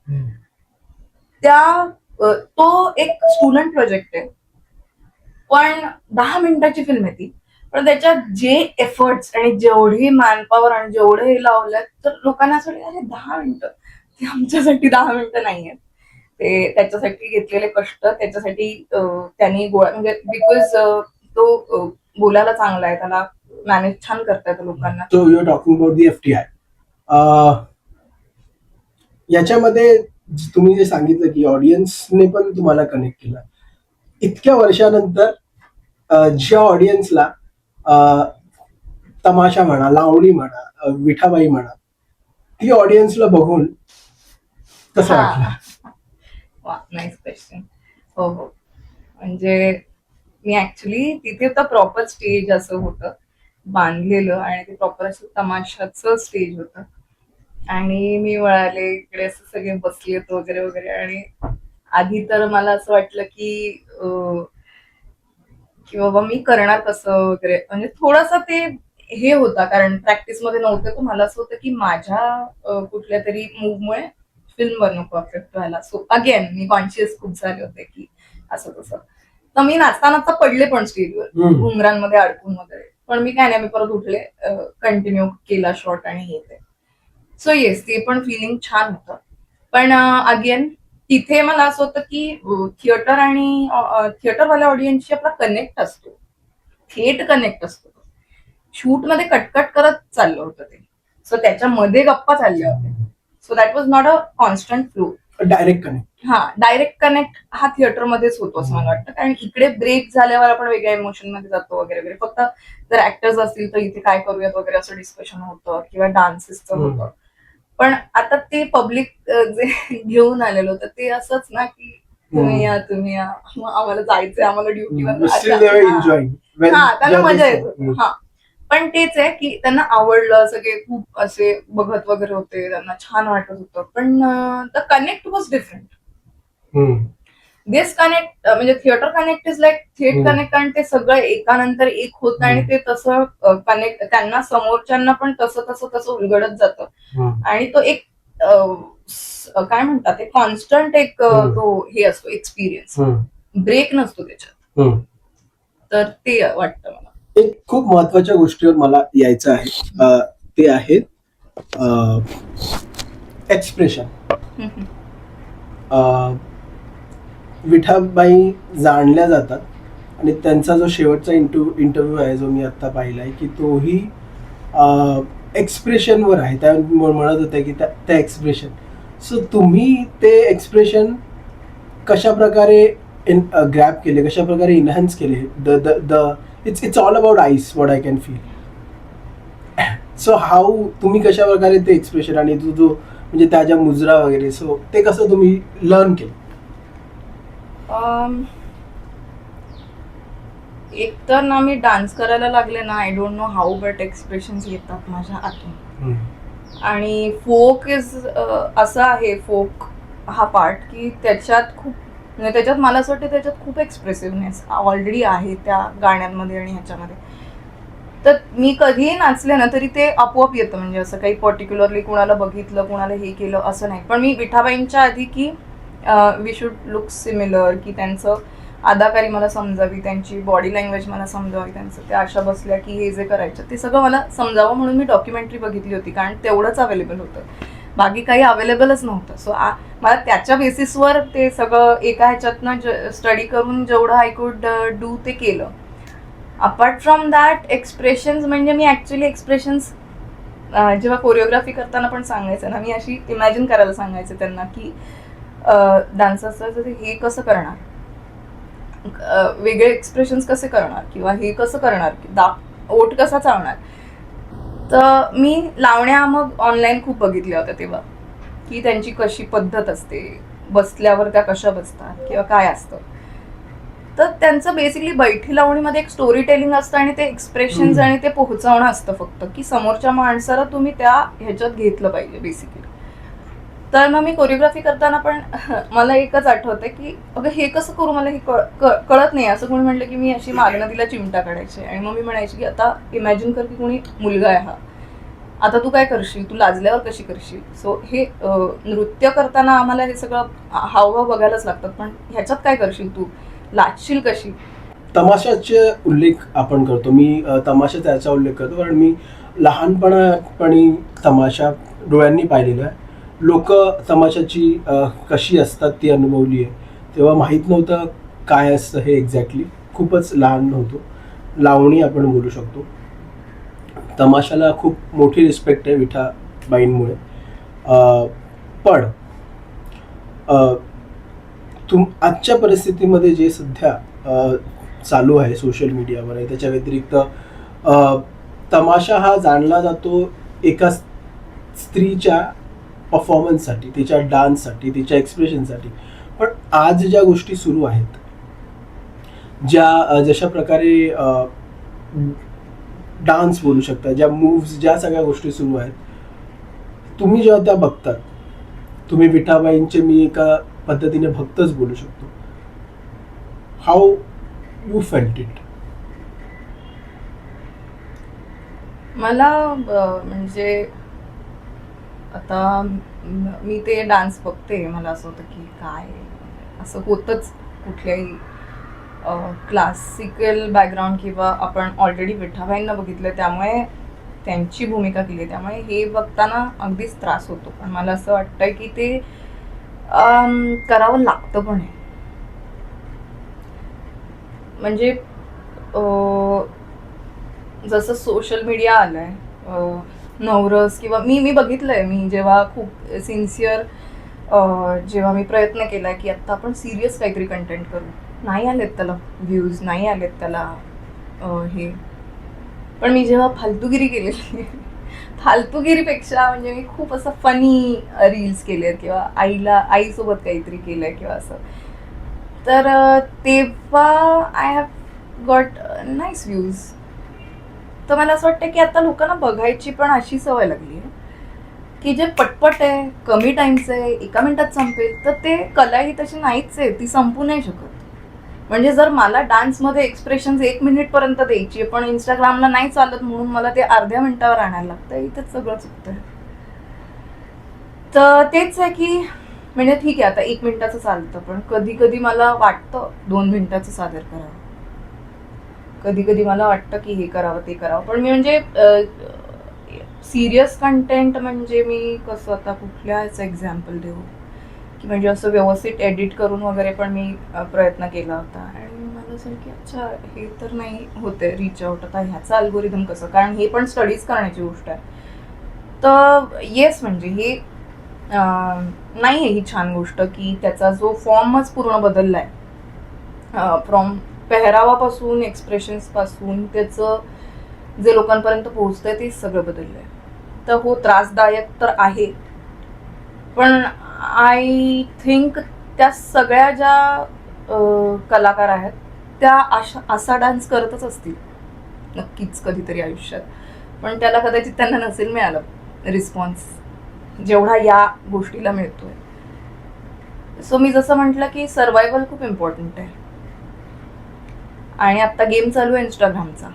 तो एक स्टुडंट प्रोजेक्ट आहे, पण 10 मिनिटाची फिल्म आहे ती. पण त्याच्यात जे एफर्ट्स आणि जेवढी मॅनपॉवर आणि जेवढे हे लावलं, तर लोकांना असं वाटलं, अरे 10 मिनिटं, ते आमच्यासाठी 10 मिनिटं नाहीयेत. ते त्याच्यासाठी घेतलेले कष्ट, त्याच्यासाठी त्यांनी म्हणजे बिकॉज तो बोलायला चांगला आहे, त्याला मॅनेज छान करता येतं लोकांना. So you are talking about the FTI. याच्यामध्ये तुम्ही जे सांगितलं की ऑडियन्सने पण तुम्हाला कनेक्ट केलं, इतक्या वर्षानंतर ज्या ऑडियन्सला तमाशा म्हणा, लावणी म्हणा, विठाबाई म्हणा, ती ऑडियन्सला बघून कसं वाटलं? Nice question. हो, म्हणजे मी ऍक्च्युली तिथे तर प्रॉपर स्टेज असं होतं बांधलेलं, आणि ते प्रॉपर असं तमाशाचं स्टेज होतं. आणि मी वळाले इकडे, असं सगळे बसलेत वगैरे वगैरे. आणि आधी तर मला असं वाटलं की बाबा मी करणार कसं वगैरे, म्हणजे थोडंसं ते हे होता, कारण प्रॅक्टिस मध्ये नव्हतं. तर मला असं होतं की माझ्या कुठल्या तरी मूवमुळे फिल्मवर नको अफेक्ट व्हायला. सो अगेन मी कॉन्शियस खूप झाले होते की असं तसं. तर मी नाचता पडले पण स्टेजवर, घुंगरांमध्ये अडकून वगैरे. पण मी काय नाही, मी परत उठले, कंटिन्यू केला शॉट आणि हे ते. सो येस, ते पण फिलिंग छान होतं. पण अगेन तिथे मला असं होतं की थिएटर आणि थिएटरवाल्या ऑडियन्सशी आपला कनेक्ट असतो, थेट कनेक्ट असतो. शूट मध्ये कटकट करत चाललं होतं ते, सो त्याच्यामध्ये गप्पा चालल्या होत्या. So that was not a constant flow. Direct connect. हा, डायरेक्ट कनेक्ट हा थिएटरमध्येच होतो असं मला वाटतं, कारण इकडे ब्रेक झाल्यावर आपण वेगळ्या इमोशन मध्ये जातो वगैरे वगैरे. फक्त जर ऍक्टर्स असतील तर इथे काय करूयात वगैरे असं डिस्कशन होतं किंवा डान्सेसचं होतं. पण आता ते पब्लिक जे घेऊन आलेलं होतं ते असंच ना की तुम्ही या, मग आम्हाला जायचंय, आम्हाला ड्युटीवर. एन्जॉय. हा, त्यांना मजा येत होती. हा, पण तेच आहे की त्यांना आवडलं, सगळे खूप असे बघत वगैरे होते, त्यांना छान वाटत होतं. पण the connect was different. This connect म्हणजे थिएटर कनेक्ट इज लाईक थेट कनेक्ट, आणि ते सगळं एकानंतर एक होतं आणि ते तसं कनेक्ट त्यांना समोरच्यांना पण तसं तसं तसं उलगडत जातं. आणि तो एक काय म्हणतात, एक कॉन्स्टंट एक तो हे असतो एक्सपिरियन्स, ब्रेक नसतो त्याच्यात. तर ते वाटतं मला. एक खूप महत्वाच्या गोष्टीवर मला यायचं आहे, ते आहे एक्सप्रेशन. विठाबाई जाणल्या जातात आणि त्यांचा जो शेवटचा इंटरव्ह्यू आहे जो मी आता पाहिलाय की तोही एक्सप्रेशनवर आहे. त्या म्हणत होत्या की त्या एक्सप्रेशन. सो तुम्ही ते एक्सप्रेशन कशा प्रकारे ग्रॅब केले, कशा प्रकारे इन्हान्स केले? It's all about ice, what I can feel. So how तुम्ही कशा प्रकारे ते एक्सप्रेशन आणि जो म्हणजे त्या ज्या मुजरा वगैरे, सो ते कसं तुम्ही लर्न केलं? एक तर ना मी डान्स करायला लागले ना, I don't know how but expressions येतात माझ्या आतून. आणि फोक इज असं आहे, फोक हा पार्ट की त्याच्यात खूप म्हणजे त्याच्यात मला असं वाटतं त्याच्यात खूप एक्सप्रेसिव्हनेस ऑलरेडी आहे त्या गाण्यांमध्ये आणि ह्याच्यामध्ये. तर मी कधीही नाचले ना तरी ते आपोआप येतं, म्हणजे असं काही पर्टिक्युलरली कुणाला बघितलं, कुणाला हे केलं असं नाही. पण मी विठाबाईंच्या आधी की वी शुड लुक सिमिलर, की त्यांचं अदाकारी मला समजावी, त्यांची बॉडी लँग्वेज मला समजावी, त्यांचं त्या अशा बसल्या की हे जे करायचं ते सगळं मला समजावं म्हणून मी डॉक्युमेंटरी बघितली होती, कारण तेवढंच अवेलेबल होतं, बाकी काही अवेलेबलच नव्हतं. सो मला त्याच्या बेसिसवर ते सगळं एका ह्याच्यातनं स्टडी करून जेवढं आय कुड डू ते केलं. अपार्ट फ्रॉम दॅट एक्सप्रेशन्स म्हणजे मी ॲक्च्युली एक्सप्रेशन्स जेव्हा कोरिओग्राफी करताना पण सांगायचं ना, मी अशी इमॅजिन करायला सांगायचं त्यांना की डान्सर्सचं हे कसं करणार, वेगळे एक्सप्रेशन्स कसे करणार, किंवा हे कसं करणार, ओठ कसा चावणार. तर मी लावण्या मग ऑनलाईन खूप बघितल्या होत्या तेव्हा, की त्यांची कशी पद्धत असते, बसल्यावर त्या कशा बसतात किंवा काय असतं. तर त्यांचं बेसिकली बैठी लावणीमध्ये एक स्टोरी टेलिंग असतं आणि ते एक्सप्रेशन्स आणि ते पोहोचवणं असतं फक्त, की समोरच्या माणसाला तुम्ही त्या ह्याच्यात घेतलं पाहिजे बेसिकली. तर मग मी कोरिओग्राफी करताना पण मला एकच आठवतं की अगं हे कसं करू, मला हे कळत नाही. असं कोणी म्हटलं की मी अशी मागणं तिला चिमटा काढायचे आणि मग मी म्हणायची की आता इमॅजिन कर की कोणी मुलगा आहे हा, आता तू काय करशील, तू लाजल्यावर कशी करशील. सो हे नृत्य करताना आम्हाला हे सगळं हावभाव बघायलाच लागतात, पण ह्याच्यात काय करशील, तू लाजशील कशी. तमाशाचे उल्लेख आपण करतो, मी तमाशाचा याचा उल्लेख करतो कारण मी लहानपणी तमाशा डोळ्यांनी पाहिलेला आहे. लोक तमाशाची कशी असतात ती अनुभवली आहे. तेव्हा माहीत नव्हतं काय असतं हे एक्झॅक्टली, खूपच लहान होतो. लावणी आपण बोलू शकतो. तमाशाला खूप मोठी रिस्पेक्ट आहे विठाबाईंमुळे. पण आजच्या परिस्थितीमध्ये जे सध्या चालू आहे सोशल मीडियावर आहे, त्याच्या व्यतिरिक्त तमाशा हा जाणला जातो एका स्त्रीच्या परफॉर्मन्ससाठी, तिच्या डान्ससाठी, तिच्या एक्सप्रेशनसाठी. पण आज ज्या गोष्टी सुरू आहेत, जशा प्रकारे डान्स बोलू शकता, ज्या मूव्स, ज्या सगळ्या गोष्टी सुरू आहेत, तुम्ही जेव्हा त्या बघतात, तुम्ही विठाबाईंचे मी एका पद्धतीने भक्तच बोलू शकतो. How you felt it? मला म्हणजे आता मी ते डान्स बघते, मला असं होतं की काय असं होतंच कुठल्याही क्लासिकल बॅकग्राऊंड, किंवा आपण ऑलरेडी विठाबाईंना बघितलं त्यामुळे त्यांची भूमिका केली, त्यामुळे हे बघताना अगदीच त्रास होतो. पण मला असं वाटतंय की ते करावं लागतं पण आहे. म्हणजे जसं सोशल मीडिया आलंय, नवरस किंवा मी बघितलंय, मी जेव्हा खूप सिन्सिअर जेव्हा मी प्रयत्न केला की आत्ता आपण सिरियस काहीतरी कंटेंट करू, नाही आलेत त्याला व्ह्यूज, नाही आलेत त्याला हे. पण मी जेव्हा फालतूगिरी केलेली फालतूगिरीपेक्षा म्हणजे मी खूप असं फनी रील्स केलेत किंवा आईसोबत काहीतरी केलंय किंवा असं, तर तेव्हा I have got nice views. तर मला असं वाटतं की आता लोकांना बघायची पण अशी सवय लागली आहे की जे पटपट आहे, कमी टाइमचं आहे, 1 मिनिटात संपेल, तर ते कला ही तशी नाहीच आहे, ती संपू नाही शकत. म्हणजे जर मला डान्समध्ये एक्सप्रेशन 1 मिनिटपर्यंत द्यायची आहे पण इंस्टाग्रामला नाही चालत म्हणून मला ते अर्ध्या मिनिटावर आणायला लागतं, इथेच सगळं चुकतंय. तर तेच आहे की म्हणजे ठीक आहे आता 1 मिनिटाचं चालतं, पण कधी कधी मला वाटतं 2 मिनिटाचं सादर करावं, कधी कधी मला वाटतं की हे करावं ते करावं. पण मी म्हणजे सिरियस कंटेंट म्हणजे मी कसं आता कुठल्याच एक्झाम्पल देऊ की म्हणजे असं व्यवस्थित एडिट करून वगैरे पण मी प्रयत्न केला होता आणि मला असं की अच्छा हे तर नाही होते रीच आउट, आता ह्याचा अल्गोरिदम कसं, कारण हे पण स्टडीज करण्याची गोष्ट आहे. तर येस म्हणजे हे नाही आहे ही छान गोष्ट की त्याचा जो फॉर्मच पूर्ण बदललाय, फ्रॉम पेहरावापासून एक्सप्रेशन्सपासून त्याचं जे लोकांपर्यंत पोहोचतंय ते सगळं बदललंय. तर हो, त्रासदायक तर आहे, पण आय थिंक त्या सगळ्या ज्या कलाकार आहेत त्या असा डान्स करतच असतील नक्कीच कधीतरी आयुष्यात, पण त्याला कदाचित त्यांना नसेल मिळालं रिस्पॉन्स जेवढा या गोष्टीला मिळतोय. सो मी जसं म्हटलं की सर्वायवल खूप इम्पॉर्टंट आहे. आणि आता गेम चालू आहे इंस्टाग्रामचा,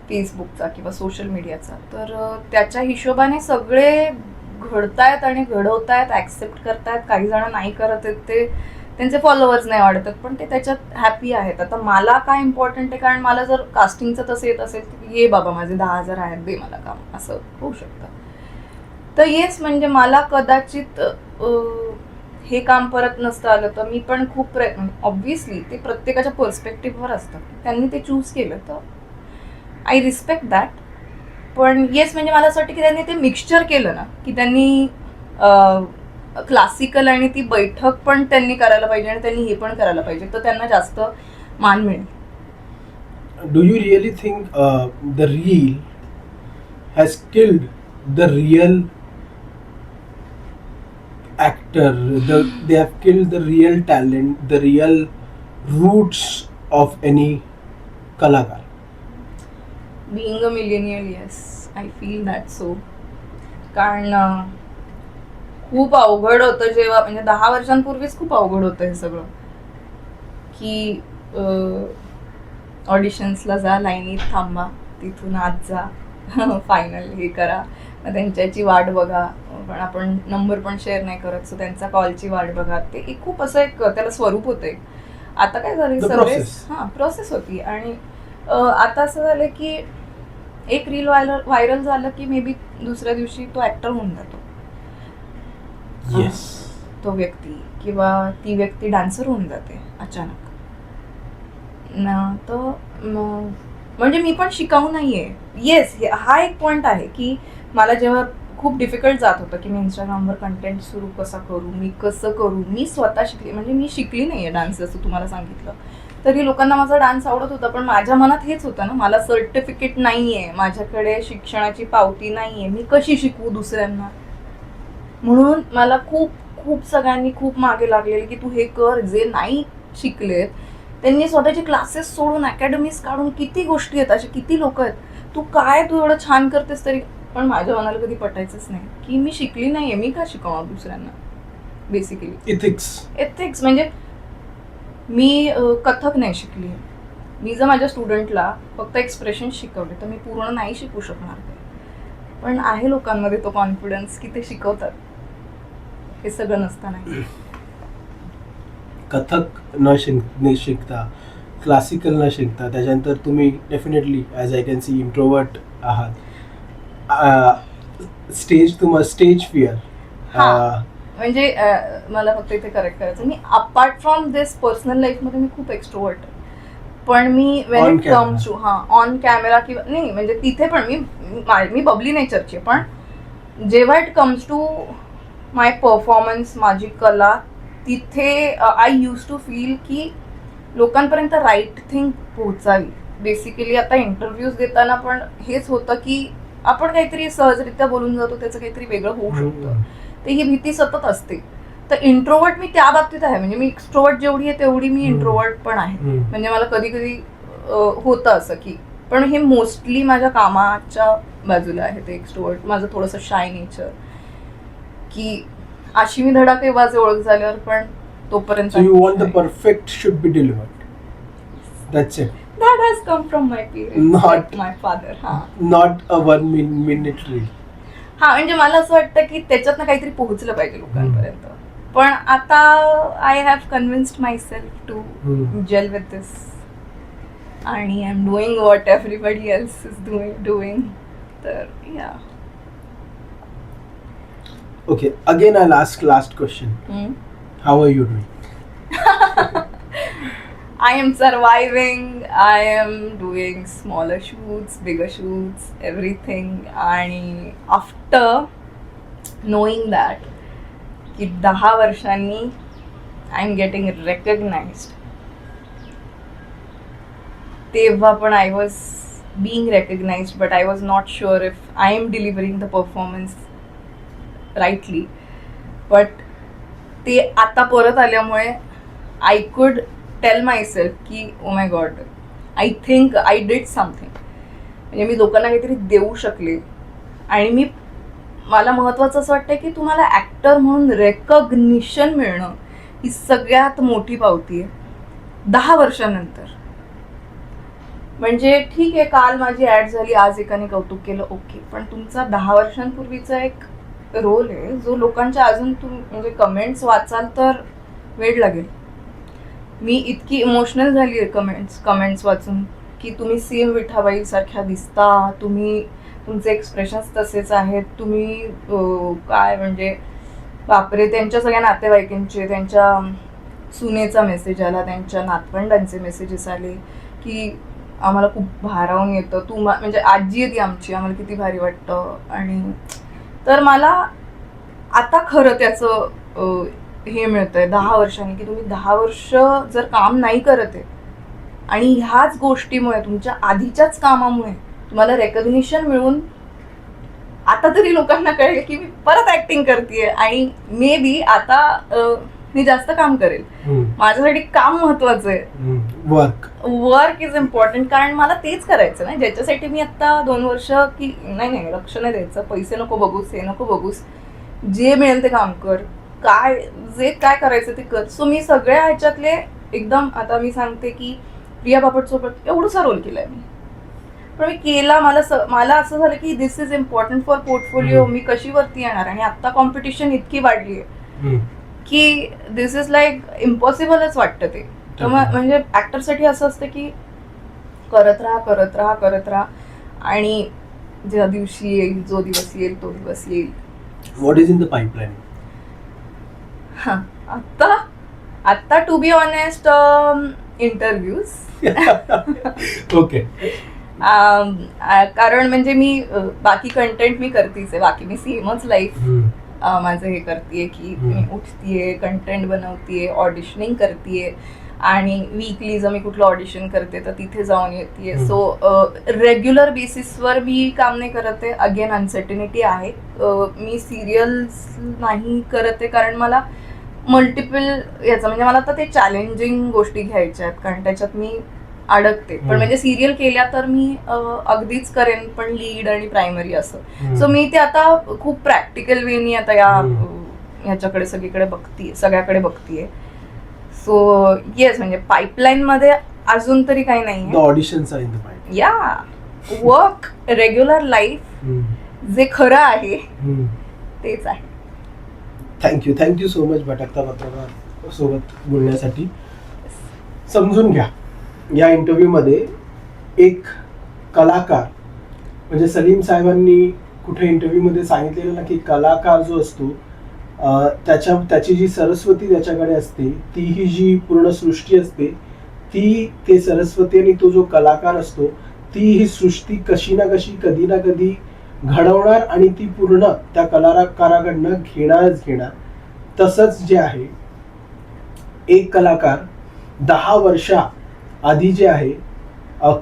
फेसबुकचा किंवा सोशल मीडियाचा, तर त्याच्या हिशोबाने सगळे घडतायत आणि घडवतायत, ऍक्सेप्ट करतायत. काही जण नाही करत आहेत, ते त्यांचे फॉलोअर्स नाही वाढतात, पण ते त्याच्यात हॅपी आहेत. आता मला काय इम्पॉर्टंट आहे, कारण मला जर कास्टिंगचं तसं येत असेल तर ये बाबा माझे 10,000 आहेत, दे मला काम, असं होऊ शकतं. तर येस म्हणजे मला कदाचित हे काम परत नसतं आलं तर मी पण खूप प्रयत्न, ऑब्व्हियसली ते प्रत्येकाच्या पर्स्पेक्टिव्हवर असतं, त्यांनी ते चूज केलं तर आय रिस्पेक्ट दॅट. पण येस म्हणजे मला असं वाटतं की त्यांनी ते मिक्सचर केलं ना, की त्यांनी क्लासिकल आणि ती बैठक पण त्यांनी करायला पाहिजे आणि त्यांनी हे पण करायला पाहिजे, तर त्यांना जास्त मान मिळेल. Do you really think the reel has killed the real actor? They have killed the real talent, the real roots of any kalakar. Being a millennial, yes, I feel that so. कारण खूप अवघड होतं जेव्हा, म्हणजे 10 वर्षांपूर्वीच खूप अवघड होतं हे सगळं, की ऑडिशन्सला जा, लाईनीत थांबा, तिथून आत जा, फायनल हे करा, मग त्यांच्याची वाट बघा, पण आपण नंबर पण शेअर नाही करत, सो त्यांचा कॉलची वाट बघा. ते एक खूप असं एक त्याला स्वरूप होते. आता काय झालं, The सगळे process. प्रोसेस होती. आणि आता असं झालं की एक रील व्हायरल झालं की मे बी दुसऱ्या दिवशी तो ऍक्टर होऊन जातो, Yes. तो व्यक्ती किंवा ती व्यक्ती डान्सर होऊन जाते अचानक. तर म्हणजे मी पण शिकाऊ नाहीये. येस, हा एक पॉइंट आहे की मला जेव्हा खूप डिफिकल्ट जात होतं की मी इंस्टाग्रामवर कंटेंट सुरू कसा करू, मी कसं करू, मी स्वतः शिकली, म्हणजे मी शिकली नाहीये डान्स जसं तुम्हाला सांगितलं, तरी लोकांना माझा डान्स आवडत होता. पण माझ्या मनात हेच होतं ना, मला सर्टिफिकेट नाहीये, माझ्याकडे शिक्षणाची पावती नाहीये, मी कशी शिकवू दुसऱ्यांना. म्हणून मला खूप खूप सगळ्यांनी खूप मागे लागलेले की तू हे कर. जे नाही शिकलेत त्यांनी स्वतःचे क्लासेस सोडून, अकॅडमीज काढून, किती गोष्टी आहेत, असे किती लोक आहेत. तू एवढं छान करतेस तरी. पण माझ्या मनाला कधी पटायचंच नाही की मी शिकली नाहीये, मी का शिकवणार दुसऱ्यांना. बेसिकली एथिक्स म्हणजे मी कथक नाही शिकली. मी जर माझ्या स्टुडंटला फक्त एक्सप्रेशन शिकवले तर मी पूर्ण नाही शिकू शकणार ते. पण आहे लोकांमध्ये तो कॉन्फिडन्स की ते शिकवतात, हे सगळं नसताना. कथक न शिकता, क्लासिकल न शिकता, त्याच्यानंतर तुम्ही definitely as I can see introvert आहात. Stage fear. म्हणजे मला फक्त इथे करेक्ट करायचं, मी अपार्ट फ्रॉम दिस पर्सनल लाईफमध्ये मी खूप एक्स्ट्रोवर्ट आहे. पण मी On when it camera. Comes to on camera किंवा नाही, म्हणजे तिथे पण मी बबली नेचरची आहे, पण जेव्हा it comes to my performance, माझी कला, तिथे आय यूज टू फील की लोकांपर्यंत राईट थिंग पोहोचावी. बेसिकली आता इंटरव्ह्यूज देताना पण हेच होतं की आपण काहीतरी सहजरित्या बोलून जातो, त्याचं काहीतरी वेगळं होऊ शकतं, तर ही भीती सतत असते. तर इंट्रोवर्ट मी त्या बाबतीत आहे, म्हणजे मी एक्स्ट्रोवर्ट जेवढी आहे तेवढी मी इंट्रोवर्ट पण आहे. म्हणजे मला कधी कधी होतं असं की, पण हे मोस्टली माझ्या कामाच्या बाजूला आहे ते एक्स्ट्रोवर्ट. माझं थोडंसं शाय नेचर, की अशी मी धडाकेबाज ओळख झाल्यावर पण तोपर्यंत. So you want the perfect should be delivered. That's it. That has come from my parents, Not- like my father. Not a 1 minute reel. म्हणजे मला असं वाटतं की त्याच्यातनं काहीतरी पोहोचलं पाहिजे लोकांपर्यंत. पण आता I have convinced myself to gel with this, आणि I am doing what everybody else is doing. तर yeah. Okay, again I'll ask last question. How are you doing? I am surviving. I am doing smaller shoots, bigger shoots, everything. आणि after knowing that की 10 वर्षांनी I am getting recognized, तेव्हा पण I was being recognized, but I was not sure if I am delivering the performance rightly. But ते आता परत आल्यामुळे I could tell myself की oh my God, I think I did something. म्हणजे मी लोकांना काहीतरी देऊ शकले. आणि मला महत्त्वाचं असं वाटतं की तुम्हाला ॲक्टर म्हणून रेकग्निशन मिळणं ही सगळ्यात मोठी पावती आहे 10 वर्षानंतर. म्हणजे ठीक आहे, काल माझी ॲड झाली, आज एकाने कौतुक केलं, ओके, पण तुमचा 10 वर्षांपूर्वीचा एक रोल आहे जो लोकांच्या अजून म्हणजे कमेंट्स वाचाल तर वेळ लागेल. मी इतकी इमोशनल झाली आहे कमेंट्स वाचून की तुम्ही सेम विठाबाई सारख्या दिसता, तुमचे एक्सप्रेशन्स तसेच आहेत, तुम्ही काय म्हणजे बापरे. त्यांच्या सगळ्या नातेवाईकांचे, त्यांच्या सुनेचा मेसेज आला, त्यांच्या नातवंडांचे मेसेजेस आले की आम्हाला खूप भारावून येतं, म्हणजे आजी आहे ती आमची, आम्हाला किती भारी वाटतं. आणि तर मला आता खरं त्याचं हे मिळतंय 10 वर्षांनी, की तुम्ही 10 वर्ष जर काम नाही करत आहे आणि ह्याच गोष्टीमुळे, तुमच्या आधीच्याच कामामुळे तुम्हाला रेकग्निशन मिळून आता तरी लोकांना कळेल की मी परत ऍक्टिंग करतेय आणि मे बी आता मी जास्त काम करेल. माझ्यासाठी काम महत्वाचं आहे, वर्क इज इम्पॉर्टंट. कारण मला तेच करायचं ना ज्याच्यासाठी मी आता 2 वर्ष की नाही लक्ष नाही द्यायचं, पैसे नको बघूस, हे नको बघूस, जे मिळेल ते काम कर, काय करायचं ते कर. सो मी सगळ्या ह्याच्यातले एकदम, आता मी सांगते की प्रिया बापटसोबत एवढासा रोल केलाय मी, पण मी केला, मला असं झालं की this is important for portfolio, मी कशी वरती येणार. आणि आता कॉम्पिटिशन इतकी वाढली आहे की दिस इज लाईक इम्पॉसिबलच वाटतं ते. तर म्हणजे ऍक्टरसाठी असं असतं की करत राहा आणि ज्या दिवशी येईल, जो दिवस येईल तो दिवस येईल. What is in the pipeline? आता to be honest, interviews. Okay. कारण म्हणजे मी बाकी कंटेंट मी करतीच आहे, बाकी मी सेमच लाईफ माझं हे करतेय की मी उठतीये, कंटेंट बनवतीये, ऑडिशनिंग करतेय, आणि वीकली जर मी कुठलं ऑडिशन करते तर तिथे जाऊन येते. सो रेग्युलर बेसिसवर मी काम नाही करत आहे. अगेन अनसर्टिनिटी आहे. मी सिरियल्स नाही करत आहे कारण मला मल्टिपल याचं म्हणजे मला आता ते चॅलेंजिंग गोष्टी घ्यायच्या आहेत, कारण त्याच्यात मी अडकते. पण म्हणजे सिरियल केल्या तर मी अगदीच करेन, पण लीड आणि प्रायमरी असं. सो मी ते आता खूप प्रॅक्टिकल वेनी आता ह्याच्याकडे सगळ्याकडे बघतीये. सो येस, म्हणजे पाईपलाईन मध्ये अजून तरी काही नाही. Auditions are in the pipe. या वर्क, रेग्युलर लाईफ जे खरं आहे तेच आहे. थँक्यू सो मच भटकता पत्रकार सोबत बोलण्यासाठी. समजून घ्या, या इंटरव्ह्यू मध्ये एक कलाकार, म्हणजे सलीम साहेबांनी कुठे इंटरव्ह्यू मध्ये सांगितलेलं ना की कलाकार जो असतो त्याची जी सरस्वती त्याच्याकडे असते, ती ही जी पूर्ण सृष्टी असते, ते सरस्वती आणि तो जो कलाकार असतो, ती ही सृष्टी कशी ना कशी कधी ना कधी घडवणार आणि ती पूर्ण त्या कलाकाराकडनं घेणार. तसंच जे आहे, एक कलाकार 10 वर्षा आधी जे आहे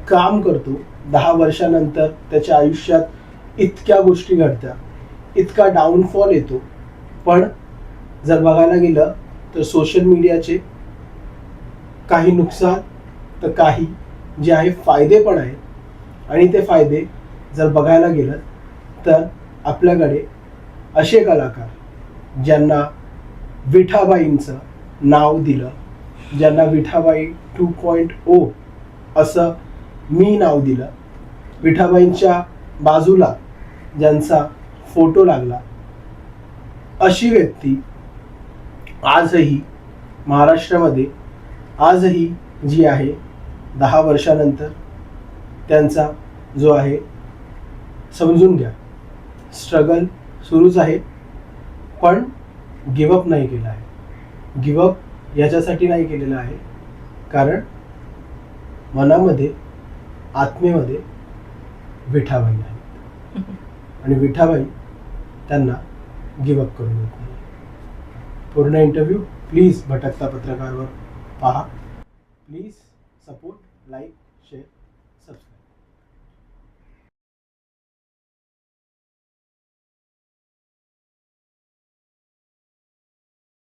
काम करतो, 10 वर्षानंतर त्याच्या आयुष्यात इतक्या गोष्टी घडतात, इतका डाऊनफॉल येतो. पण जर बघायला गेलं तर सोशल मीडियाचे काही नुकसान तर काही जे आहे फायदे पण आहेत. आणि ते फायदे जर बघायला गेलं तर आपल्याकडे असे कलाकार ज्यांना विठाबाईंचं नाव दिलं, ज्यांना विठाबाई 2.0 असं मी नाव दिलं, विठाबाईंच्या बाजूला ज्यांचा फोटो लागला, अशी व्यक्ती आजही महाराष्ट्रामध्ये आजही जी आहे 10 वर्षानंतर त्यांचा जो आहे, समजून घ्या, स्ट्रगल सुरूच आहे. पण गिवअप नाही केला आहे. गिवअप याच्यासाठी नाही केलेला आहे कारण मनामध्ये, आत्मेमध्ये विठाबाई आहेत आणि विठाबाई त्यांना गिवअप करू देत नाही. पूर्ण इंटरव्ह्यू प्लीज भटकता पत्रकारवर पहा. Please support, like, share, subscribe.